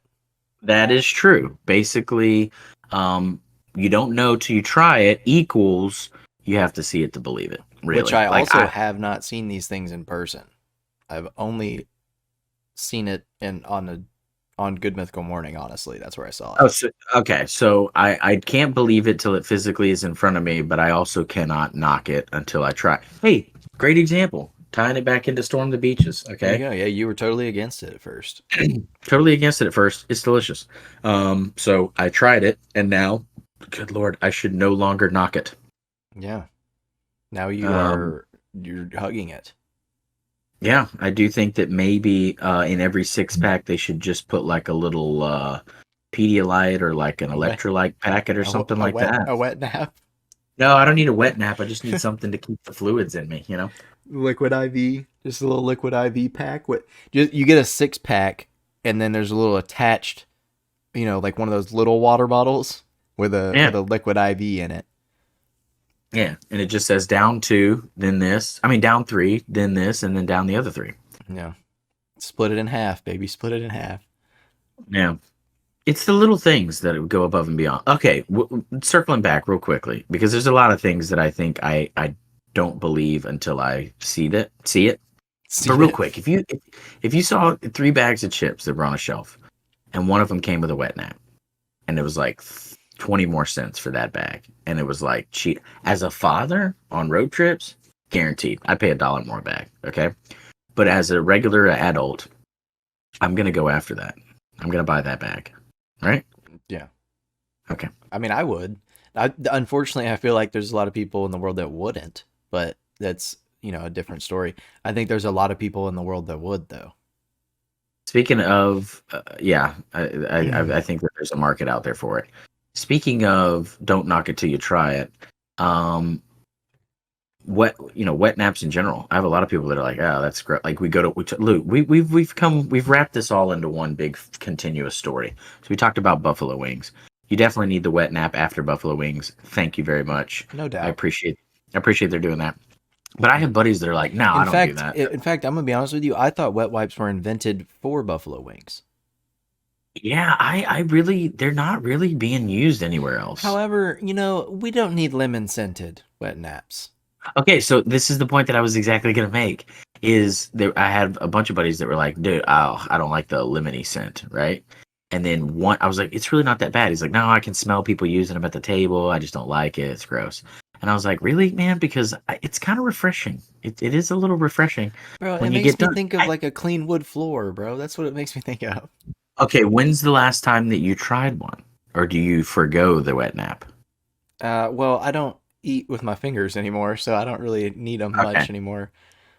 That is true. Basically, you don't know till you try it equals you have to see it to believe it.
Which
Really.
I
Like
also have not seen these things in person. I've only seen it on Good Mythical Morning, honestly. That's where I saw it.
Oh, so, okay. So I can't believe it till it physically is in front of me, but I also cannot knock it until I try. Hey, great example. Tying it back into Storm the Beaches.
There you
Okay.
go. Yeah, you were totally against it at first.
Totally against it at first. It's delicious. So I tried it, and now, good Lord, I should no longer knock it.
Yeah. Now
Um,
you're hugging it.
yeah, I do think that maybe in every six pack they should just put like a little Pedialyte or like an
A wet
electrolyte packet or
a, w-
something
a
like
wet
that.
a wet nap.
No, I don't need a wet nap. I just need something to keep the fluids in me, you know?
Liquid IV, just a little liquid IV pack. What you get a 6 pack, and then there's a little attached, like one of those little water bottles with a
Yeah.
with a liquid IV in it.
Yeah. And it just says down two, then this. I mean, down three, then this, and then down the other three.
Yeah, split it in half, baby. Split it in half.
Yeah. It's the little things that would go above and beyond. Okay. Circling back real quickly, because there's a lot of things that I think I don't believe until I see it.
See
But real
it?
quick, if you saw 3 bags of chips that were on a shelf, and one of them came with a wet nap, and it was like 20 more cents for that bag, and it was like cheap. As a father on road trips, guaranteed, I'd pay $1 more a bag. Okay, but as a regular adult, I'm gonna go after that. I'm gonna buy that bag, right?
Yeah.
Okay.
I mean, I would. Unfortunately, I feel like there's a lot of people in the world that wouldn't, but that's, a different story. I think there's a lot of people in the world that would, though.
Speaking of, yeah, I think that there's a market out there for it. Speaking of, don't knock it till you try it. Wet naps in general. I have a lot of people that are like, oh, that's great. Like Luke, we've wrapped this all into one big continuous story. So we talked about buffalo wings. You definitely need the wet nap after buffalo wings. Thank you very much.
No
I
doubt.
appreciate I appreciate they're doing that. But I have buddies that are like, no, I don't do that.
In fact, I'm gonna be honest with you. I thought wet wipes were invented for buffalo wings.
Yeah, I really, they're not really being used anywhere else.
However, we don't need lemon scented wet naps.
Okay, so this is the point that I was exactly gonna make. Is there? I had a bunch of buddies that were like, "Dude, I don't like the lemony scent," right? And then one, I was like, "It's really not that bad." He's like, "No, I can smell people using them at the table. I just don't like it. It's gross." And I was like, "Really, man? Because it's kind of refreshing. It is a little refreshing
Bro, it
when you
makes
get
me
done."
think of like a clean wood floor, bro. That's what it makes me think of.
Okay, when's the last time that you tried one, or do you forgo the wet nap?
Well, I don't eat with my fingers anymore, so I don't really need them
Okay,
much anymore.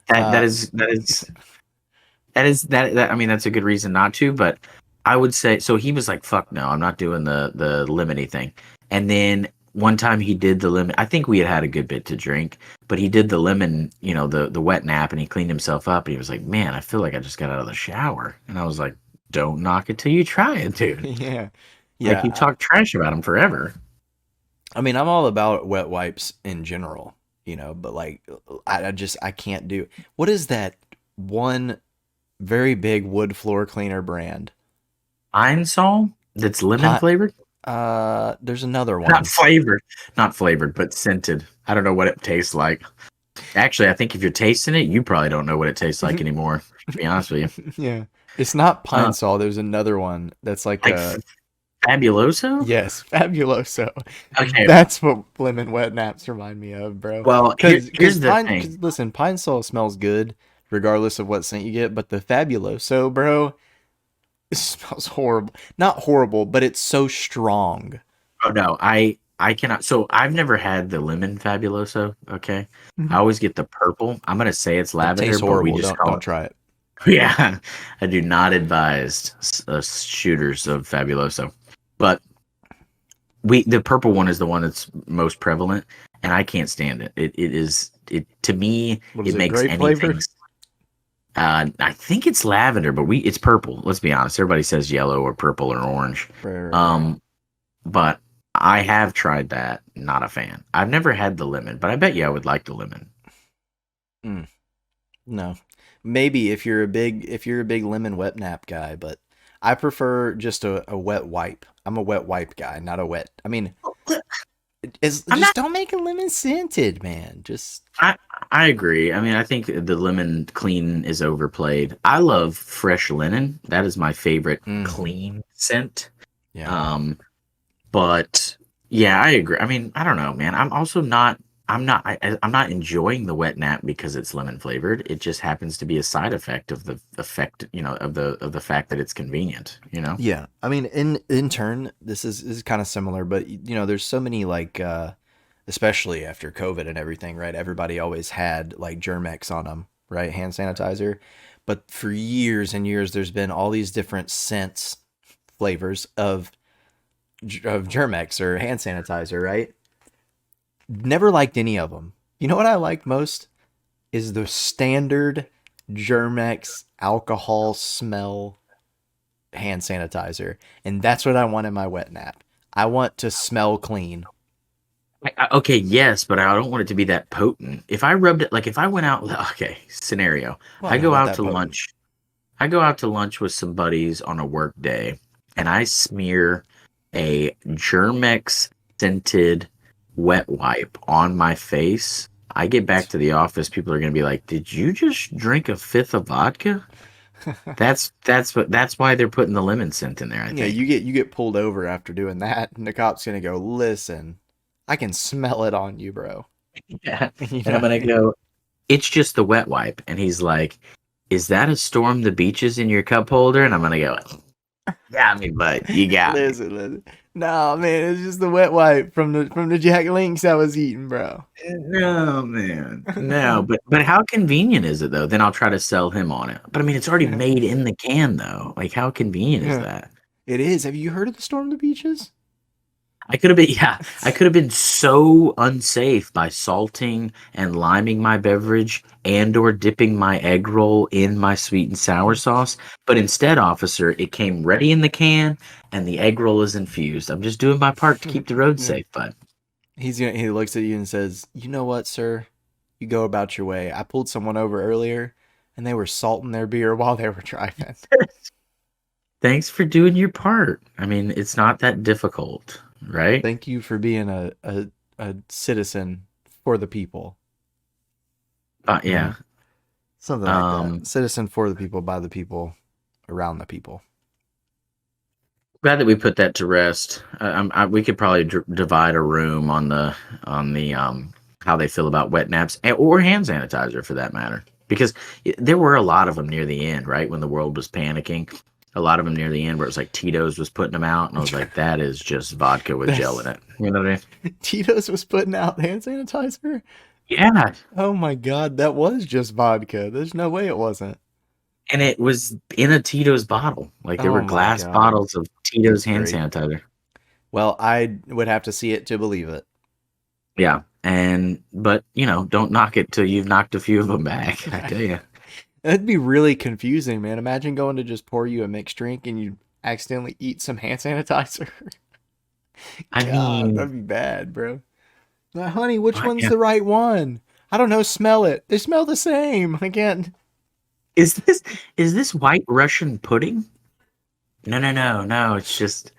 that
Uh,
that is that is that I mean that's a good reason not to, but I would say so he was like, fuck no, I'm not doing the lemony thing. And then one time he did the lemon. I think we had a good bit to drink, but he did the lemon, the wet nap, and he cleaned himself up and he was like, "Man, I feel like I just got out of the shower." And I was like, "Don't knock it till you try it, dude."
yeah,
Like you
yeah.
talk trash about him forever.
I mean, I'm all about wet wipes in general, but like, I can't do. What is that one very big wood floor cleaner brand?
Pine Sol that's lemon
Pot.
flavored.
There's another
Not
one.
flavored, not flavored, but scented. I don't know what it tastes like. Actually, I think if you're tasting it, you probably don't know what it tastes like anymore. To be honest with you,
Yeah, it's not
uh,
Pine Sol. There's another one that's like
like Fabuloso.
yes, Fabuloso.
Okay,
That's what lemon wet naps remind me of, bro.
well
Because
here's the thing.
listen, Pine Sol smells good regardless of what scent you get, but the Fabuloso, bro, it smells horrible. Not horrible, but it's so strong.
Oh no, I cannot. So I've never had the lemon Fabuloso. Okay, I always get the purple. I'm gonna say it's
It
lavender,
tastes
but we
horrible.
just
Don't
call
don't
it.
try it.
Yeah, I do not advise shooters of Fabuloso, but the purple one is the one that's most prevalent, and I can't stand it. It to me
What is
it
it?
makes
Grape
anything.
flavor?
I think it's lavender, but it's purple. Let's be honest. Everybody says yellow or purple or orange.
Right.
Um, but I have tried that. Not a fan. I've never had the lemon, but I bet you I would like the lemon.
Mm, no, maybe if you're a big lemon wet nap guy, but I prefer just a wet wipe. I'm a wet wipe guy, not a wet. I mean,
I'm
just
not.
don't make a lemon scented, man. Just
I I agree. I mean, I think the lemon clean is overplayed. I love fresh linen. That is my favorite
mm,
clean scent.
yeah.
Um, But yeah, I agree. I mean, I don't know, man. I'm also not. I'm not enjoying the wet nap because it's lemon flavored. It just happens to be a side effect of the effect, of the fact that it's convenient.
Yeah, I mean, in turn, this is kind of similar, but there's so many like, especially after COVID and everything, right? Everybody always had like Germex on them, right? Hand sanitizer, but for years and years, there's been all these different scents, flavors of Germex or hand sanitizer, right? Never liked any of them. You know what I like most is the standard Germex alcohol smell hand sanitizer, and that's what I want in my wet nap. I want to smell clean.
Okay, yes, but I don't want it to be that potent. If I rubbed it, like if I went out, okay, scenario.
Well,
I
no,
go
not
out
that
to
potent.
lunch. I go out to lunch with some buddies on a work day, and I smear a Germex scented wet wipe on my face. I get back to the office, people are going to be like, "Did you just drink a fifth of vodka?" That's why they're putting the lemon scent in there, I
Yeah,
think.
you get pulled over after doing that, and the cop's gonna go, listen, I can smell it on you, bro.
Yeah.
You
And I'm
know,
going to go, "It's just the wet wipe." And he's like, "Is that a Storm the Beaches in your cup holder?" And I'm going to go, "Got me, but you got me."
listen. No, man, it's just the wet wipe from the Jack Links I was eating, bro.
No, man. No, but how convenient is it though? Then I'll try to sell him on it. But I mean, it's already made in the can though. Like, how convenient is
Yeah,
that?
it is. Have you heard of the Storm the Beaches?
I could have been, yeah, I could have been so unsafe by salting and liming my beverage and or dipping my egg roll in my sweet and sour sauce. But instead, officer, it came ready in the can and the egg roll is infused. I'm just doing my part to keep the road
Yeah.
safe, bud.
He looks at you and says, "You know what, sir? You go about your way. I pulled someone over earlier, and they were salting their beer while they were driving.
Thanks for doing your part. I mean, it's not that difficult, right?
Thank you for being a citizen for the people." You
Yeah.
know, something like that.
Um,
Citizen for the people, by the people, around the people.
Glad that we put that to rest. We could probably divide a room on the how they feel about wet naps or hand sanitizer for that matter, because there were a lot of them near the end, right when the world was panicking. A lot of them near the end where it was like Tito's was putting them out, and I was like, that is just vodka with gel in
That's
it. You know what I mean?
Tito's was putting out hand sanitizer.
Yeah,
Oh my god, that was just vodka. There's no way it wasn't.
and it was in a Tito's bottle. Like there
Oh
were
my
glass
god,
bottles of Tito's
that's
hand
great.
sanitizer.
Well, I would have to see it to believe it.
Yeah, but don't knock it till you've knocked a few of them back. I tell you.
That'd be really confusing, man. Imagine going to just pour you a mixed drink and you accidentally eat some hand sanitizer.
I
God,
mean,
that'd be bad, bro. Like, honey, which one's
yeah.
the right one? I don't know. Smell it. They smell the same. I can't.
Is this white Russian pudding? No, no, no, no. It's just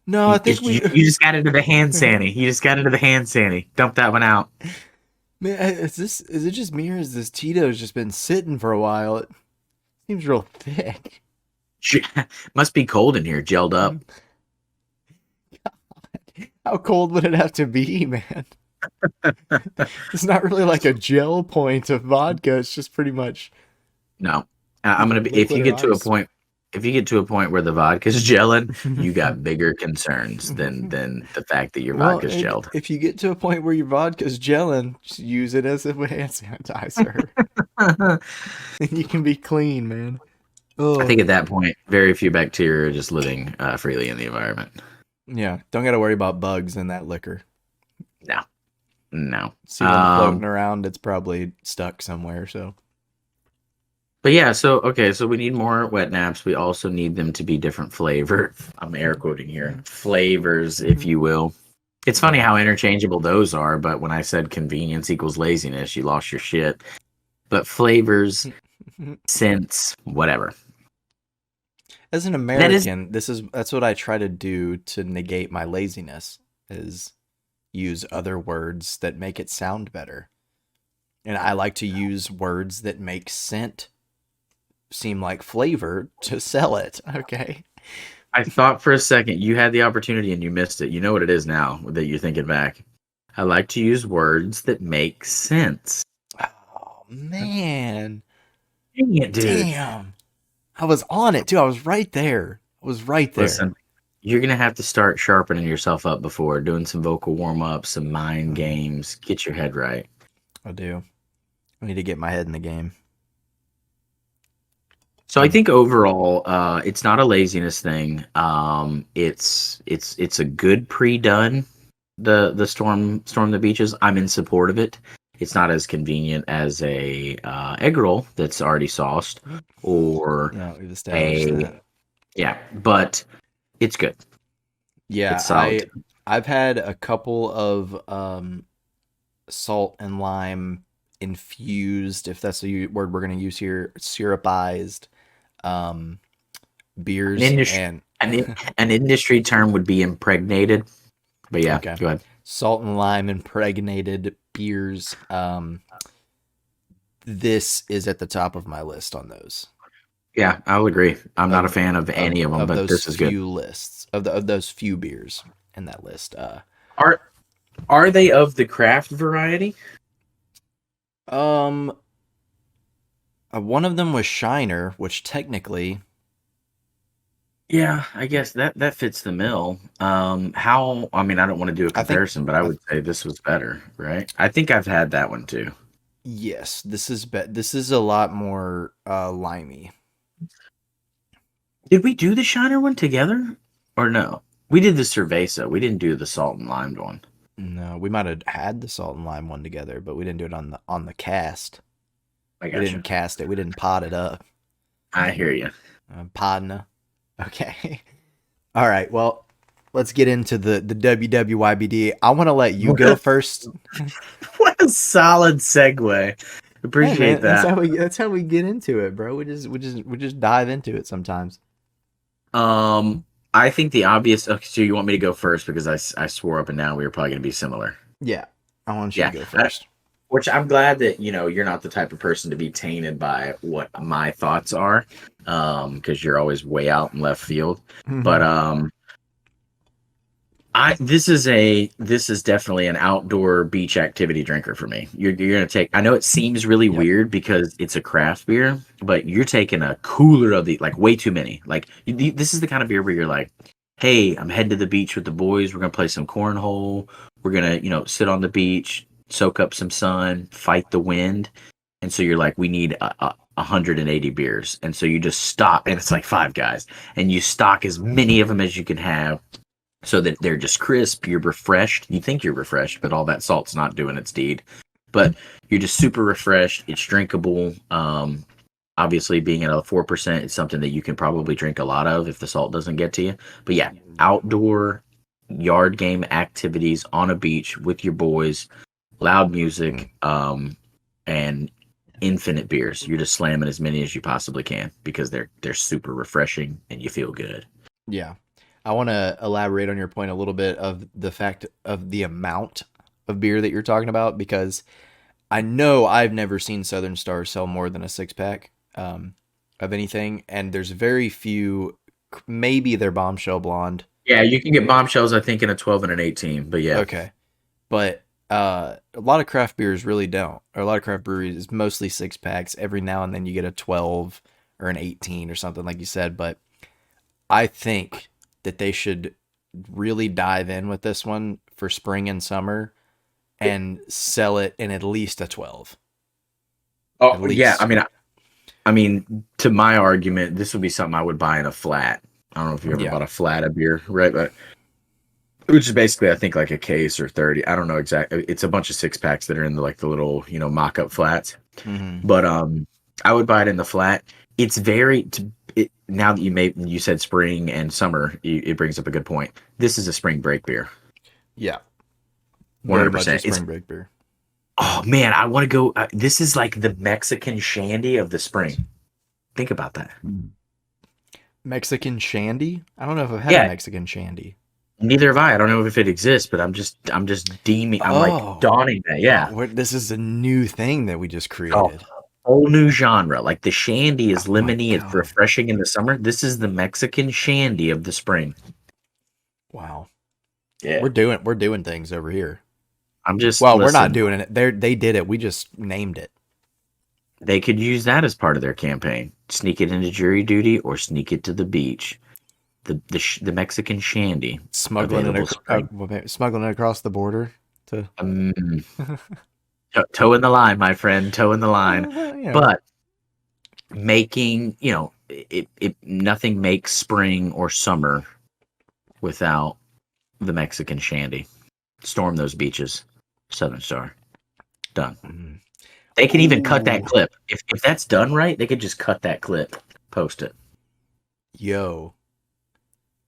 No, I think we.
you just got into the hand sanny. You just got into the hand sanny. Dump that one out.
Man, is it just me or has this Tito's just been sitting for a while? It seems real thick.
Must be cold in here, gelled up.
How cold would it have to be, man? It's not really like a gel point of vodka. It's just pretty much
No, I'm
either
gonna be. If
liquid
you
or
get to a
ice.
point, if you get to a point where the vodka's gelling, you got bigger concerns than the fact that your
Well,
vodka's gelled.
if you get to a point where your vodka's gelling, just use it as a hand sanitizer.
I
And you can be clean, man. Oh,
think at that point, very few bacteria are just living freely in the environment.
yeah. Don't got to worry about bugs in that liquor.
No, no.
See one floating around, it's probably stuck somewhere. So,
But yeah, so okay, so we need more wet naps. We also need them to be different flavor. I'm air quoting here. Flavors, if you will. It's funny
yeah.
how interchangeable those are, but when I said convenience equals laziness, you lost your shit. But flavors, scents, whatever.
As an
That is
American, that's what I try to do to negate my laziness is use other words that make it sound better. And I like to use words that make scent seem like flavor to sell it. Okay.
I thought for a second you had the opportunity and you missed it. You know what it is now that you're thinking back. I like to use words that make sense.
Oh man.
Dang it, dude.
Damn. I was on it too. I was right there. I was right there.
Listen, you're gonna have to start sharpening yourself up before doing some vocal warm ups, some mind games. Get your head right.
I do. I need to get my head in the game.
So I think overall, it's not a laziness thing. It's a good pre-done. The storm the beaches. I'm in support of it. It's not as convenient as a egg roll that's already sauced, or
Yeah, we've established
a
that.
yeah, but it's good.
Yeah,
It's solid.
I've had a couple of salt and lime infused, if that's the word we're going to use here, syrupized um,
An
beers
industry
and
an industry term would be impregnated. But yeah,
okay,
go ahead.
salt and lime impregnated beers. This is at the top of my list on those
Yeah, I'll agree. I'm not a
of
fan of any of them, but
those
this is good.
few lists of those few beers in that list.
Are are they of the craft variety?
Um, one of them was Shiner, which technically,
Yeah, I guess that fits the mill. How? I mean, I don't want to do a
I think,
comparison, but I would say this was better, right? I think I've had that one too.
yes, this is a lot more limey.
Did we do the Shiner one together, or no? We did the Cerveza. We didn't do the salt and limed one.
No, we might have had the salt and lime one together, but we didn't do it on the cast.
I
We didn't
gotcha.
cast it. We didn't pot it up.
I hear you.
Podna. Okay. All right. Well, let's get into the WWYBD. I want to let you go first.
What a solid segue.
Hey
Appreciate
man, that's
that.
how we get into it, bro. We just dive into it sometimes.
Um, I think the obvious. Okay, so you want me to go first because I swore up and down we were probably going to be similar.
Yeah, I want you to
Yeah,
go first.
which I'm glad that you're not the type of person to be tainted by what my thoughts are, because you're always way out in left field. But
Hmm.
I this is definitely an outdoor beach activity drinker for me. You're gonna take. I know it seems really
Yep.
weird because it's a craft beer, but you're taking a cooler of the like way too many. Like this is the kind of beer where you're like, hey, I'm heading to the beach with the boys. We're gonna play some cornhole. We're gonna sit on the beach, soak up some sun, fight the wind, and so you're like, we need 180 beers, and so you just stock, and it's like five guys, and you stock as many of them as you can have so that they're just crisp. You're refreshed. You think you're refreshed, but all that salt's not doing its deed. But you're just super refreshed. It's drinkable. Obviously, being at a 4%, it's something that you can probably drink a lot of if the salt doesn't get to you. But yeah, outdoor yard game activities on a beach with your boys, loud music, and infinite beers. You're just slamming as many as you possibly can because they're super refreshing and you feel good.
Yeah. I want to elaborate on your point a little bit of the fact of the amount of beer that you're talking about because I know I've never seen Southern Star sell more than a six pack of anything, and there's very few. Maybe they're Bombshell Blonde.
Yeah, you can get bombshells, I think, in a 12 and an 18. But yeah,
Okay, but a lot of craft beers really don't. Or a lot of craft breweries is mostly six packs. Every now and then you get a 12 or an 18 or something like you said, but I think that they should really dive in with this one for spring and summer and sell it in at least a 12. At
oh yeah.
least.
I mean, to my argument, this would be something I would buy in a flat. I don't know if you ever
Yeah.
bought a flat of beer, right? But which is basically, I think, like a case or 30. I don't know exactly. It's a bunch of six packs that are in the like the little mock up flats.
Hmm.
But I would buy it in the flat. It's now that you said spring and summer, it brings up a good point. This is a spring break beer,
Yeah.
one
Very
hundred
much a
percent. It's
spring break beer.
Oh man, I want to go. This is like the Mexican shandy of the spring. Think about that.
Mexican shandy? I don't know if I've had a
Yeah,
Mexican shandy.
neither have I. I don't know if it exists, but I'm just deeming. I'm like
Oh,
dawning that. Yeah,
this is a new thing that we just
a
created.
whole new genre. Like the shandy is
Oh my
lemony. It's
God.
refreshing in the summer. This is the Mexican shandy of the spring.
Wow.
Yeah,
We're doing things over here.
I'm just
Well, we're not
listen.
doing it. They did it. We just named it.
They could use that as part of their campaign. Sneak it into jury duty or sneak it to the beach. The Mexican shandy available spring.
Smuggling it across the border to
Um, toe in the line, my friend, toe in the line.
well, you know.
But making, it nothing makes spring or summer without the Mexican shandy. Storm those beaches, Southern Star. Done.
Mm.
They can even cut that
Ooh.
clip. If that's done right, they could just cut that clip, post it.
Yo.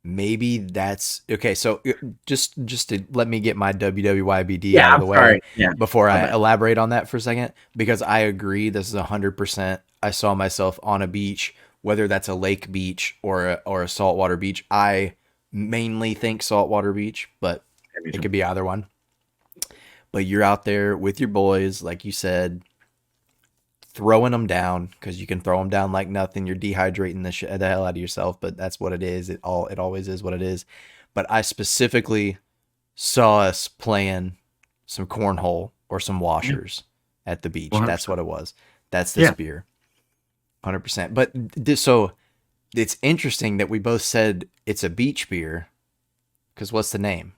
Maybe that's okay. So just to let me get my WWYBD
Yeah,
out of
I'm
the way
sorry. Yeah,
before
my
I
bad.
elaborate on that for a second, because I agree this is 100%. I saw myself on a beach, whether that's a lake beach or a saltwater beach. I mainly think saltwater beach, but
Me
it
too.
could be either one. But you're out there with your boys, like you said, throwing them down because you can throw them down like nothing. You're dehydrating the hell out of yourself, but that's what it is. It always is what it is. But I specifically saw us playing some cornhole or some
Yeah,
washers at the beach. That's
100%.
what it was. That's this
Yeah,
beer, 100%. But so it's interesting that we both said it's a beach beer because what's the name,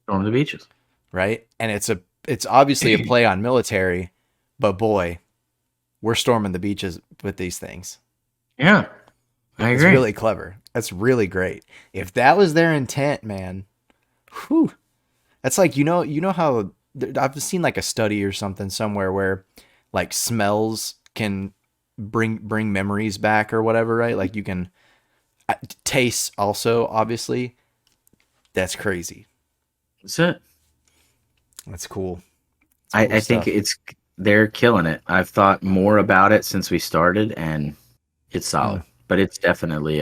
storm the beaches.
right? And it's obviously a play on military, but boy, we're storming the beaches with these things.
Yeah, I
It's
agree.
really clever. That's really great. If that was their intent, man, whew, that's like you know how I've seen like a study or something somewhere where like smells can bring memories back or whatever, right? Like you can taste also obviously. That's crazy.
That's it.
That's cool. It's cool
I think
stuff.
they're killing it. I've thought more about it since we started, and it's
Mm.
solid. But it's definitely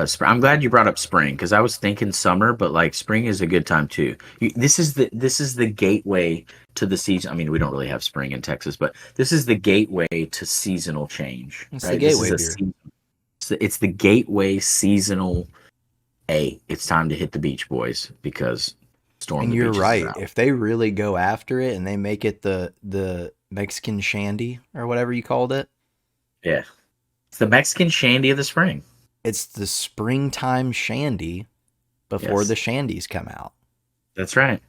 spring. I'm glad you brought up spring because I was thinking summer, but like spring is a good time too. This is the gateway to the season. I mean, we don't really have spring in Texas, but this is the gateway to seasonal change,
It's the
right? This is
gateway
a
beer.
season. It's the gateway seasonal. Hey, it's time to hit the beach, boys, because storm
And
the
you're
beaches is
right.
out.
If they really go after it and they make it the Mexican shandy or whatever you called it,
Yeah, it's the Mexican shandy of the spring.
it's the springtime shandy before the
Yes,
shandies come out.
that's right.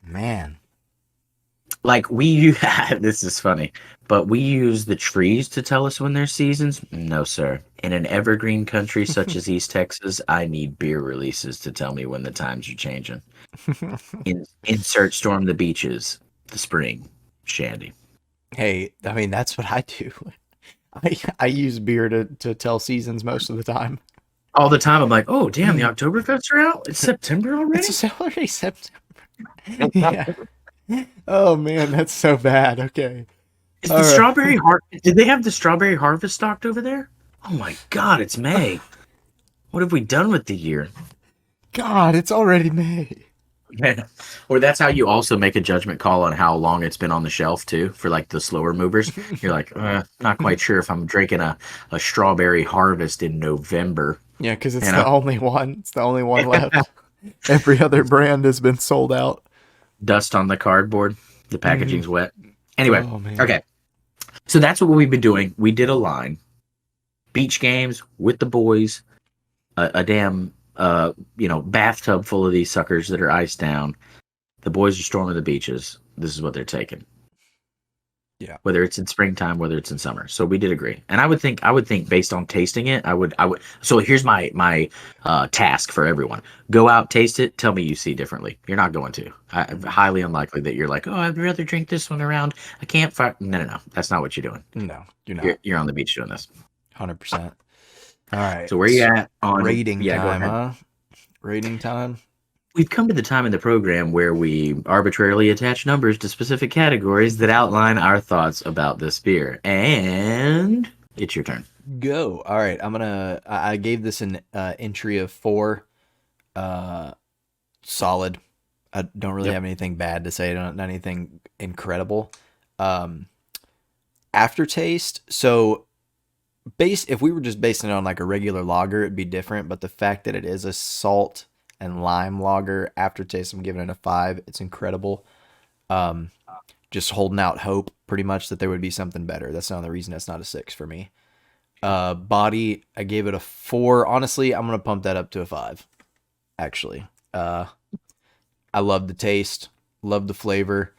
Man.
Like this is funny, but we use the trees to tell us when there's seasons. No, sir. In an evergreen country such as East Texas, I need beer releases to tell me when the times are changing. Insert storm the beaches, the spring, shandy.
Hey, I mean that's what I do. I use beer to tell seasons most of the time.
All the time, I'm like, oh damn, the Oktoberfests are out. It's September already.
It's already September. Yeah. Oh man, that's so bad. Okay.
Is the
All right.
strawberry har Did they have the strawberry harvest stocked over there? Oh my god, it's May. What have we done with the year?
God, it's already May.
Yeah. Or that's how you also make a judgment call on how long it's been on the shelf too, for like the slower movers. You're like, not quite sure if I'm drinking a strawberry harvest in November,
Yeah, because
you
it's the
know?
only one. It's the only one left. Every other brand has been sold out.
Dust on the cardboard, the
Hmm.
packaging's wet. Anyway,
Oh man.
okay. So that's what we've been doing. We did a line. Beach games with the boys, a damn bathtub full of these suckers that are iced down. The boys are storming the beaches. This is what they're taking.
Yeah.
Whether it's in springtime, whether it's in summer. So we did agree. And I would think based on tasting it, I would so here's my task for everyone. Go out, taste it, tell me you see differently. You're not going to. Highly unlikely that you're like, "Oh, I'd rather drink this one around a campfire." No, no, no. That's not what you're doing.
No, you're not.
You're on the beach doing this.
100%. All right.
So where you at on
Rating
Yeah, go
time,
ahead.
huh? Rating time.
We've come to the time in the program where we arbitrarily attach numbers to specific categories that outline our thoughts about this beer. And it's your turn.
Go. All right. I gave this an entry of 4. Uh, Solid. I don't really
Yep.
have anything bad to say. Not anything incredible. Um, Aftertaste. So if we were just basing it on like a regular lager, it'd be different. But the fact that it is a salt and lime lager, aftertaste, I'm giving it a 5. It's incredible. Um, just holding out hope, pretty much, that there would be something better. That's the only reason it's not a 6 for me. Body, I gave it a 4. Honestly, I'm gonna pump that up to a 5. Actually, I love the taste, love the flavor.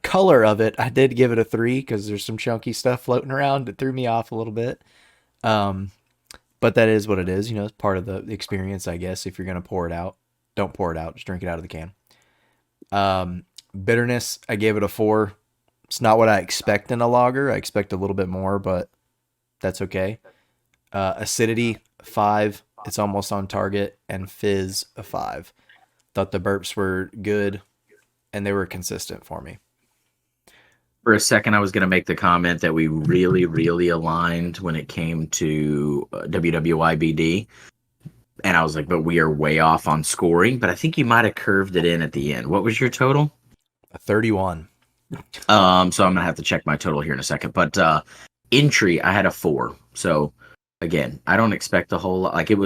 Color of it, I did give it a 3 because there's some chunky stuff floating around that threw me off a little bit. Um, but that is what it is. It's part of the experience, I guess. If you're gonna pour it out, don't pour it out. Just drink it out of the can. Bitterness, I gave it a 4. It's not what I expect in a lager. I expect a little bit more, but that's okay. Acidity, 5. It's almost on target. And fizz, a 5. Thought the burps were good and they were consistent for me.
For a second, I was going to make the comment that we really, really aligned when it came to WWIBD. And I was like, but we are way off on scoring. But I think you might have curved it in at the end. What was your total?
A 31.
So I'm going to have to check my total here in a second. But entry, I had a 4. So again, I don't expect a whole lot. Like you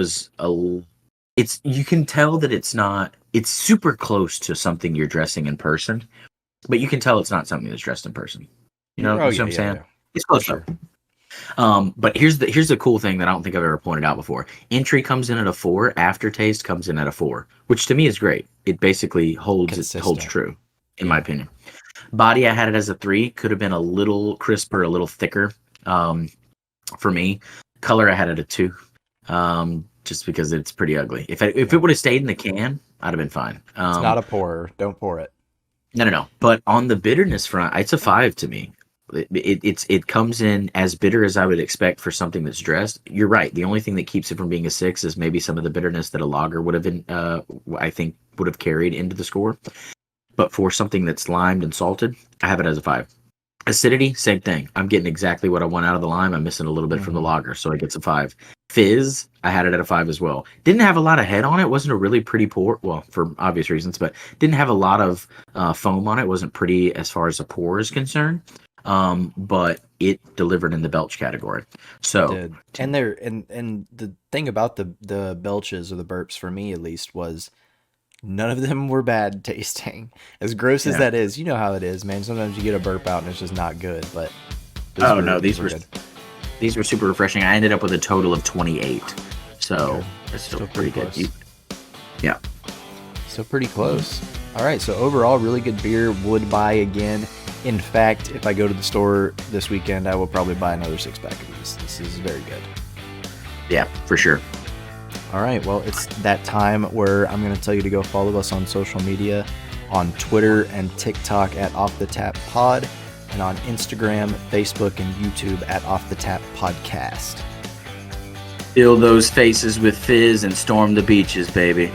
can tell that it's super close to something you're dressing in person, but you can tell it's not something that's dressed in person.
Oh
You see
yeah,
what I'm
yeah,
saying?
yeah.
It's
For
close though.
sure.
But here's the cool thing that I don't think I've ever pointed out before. Entry comes in at a 4, aftertaste comes in at a 4, which to me is great. It basically holds
Consistent.
true, in my
Yeah.
opinion. Body, I had it as a 3. Could have been a little crisper, a little thicker. For me, color, I had it a 2. Just because it's pretty ugly. If it
Yeah.
would have stayed in the can, I'd have been fine.
It's not a pourer. Don't pour it.
No. But on the bitterness front, it's a 5 to me. It comes in as bitter as I would expect for something that's dressed. You're right. The only thing that keeps it from being a 6 is maybe some of the bitterness that a lager would have been, I think, would have carried into the score. But for something that's limed and salted, I have it as a 5. Acidity, same thing. I'm getting exactly what I want out of the lime. I'm missing a little bit from the lager, so it gets a 5. Fizz, I had it at a 5 as well. Didn't have a lot of head on it. Wasn't a really pretty pour. Well, for obvious reasons, but didn't have a lot of foam on it. Wasn't pretty as far as a pour is concerned. But it delivered in the belch category. So
Did. And there and the thing about the belches or the burps for me at least was none of them were bad tasting. As gross as
yeah.
that is, you know how it is, man. Sometimes you get a burp out and it's just not good, but
Oh no, these were
good.
these were super refreshing. I ended up with a total of 28. So
Okay.
it's still
Still
pretty
pretty
good. Yeah.
So pretty close. All right, so overall, really good beer. Would buy again. In fact, if I go to the store this weekend, I will probably buy another 6-pack of these. This is very good.
Yeah, for sure.
All right, well, it's that time where I'm going to tell you to go follow us on social media, on Twitter and TikTok at Off the Tap Pod, and on Instagram, Facebook, and YouTube at Off the Tap Podcast.
Fill those faces with fizz and storm the beaches, baby.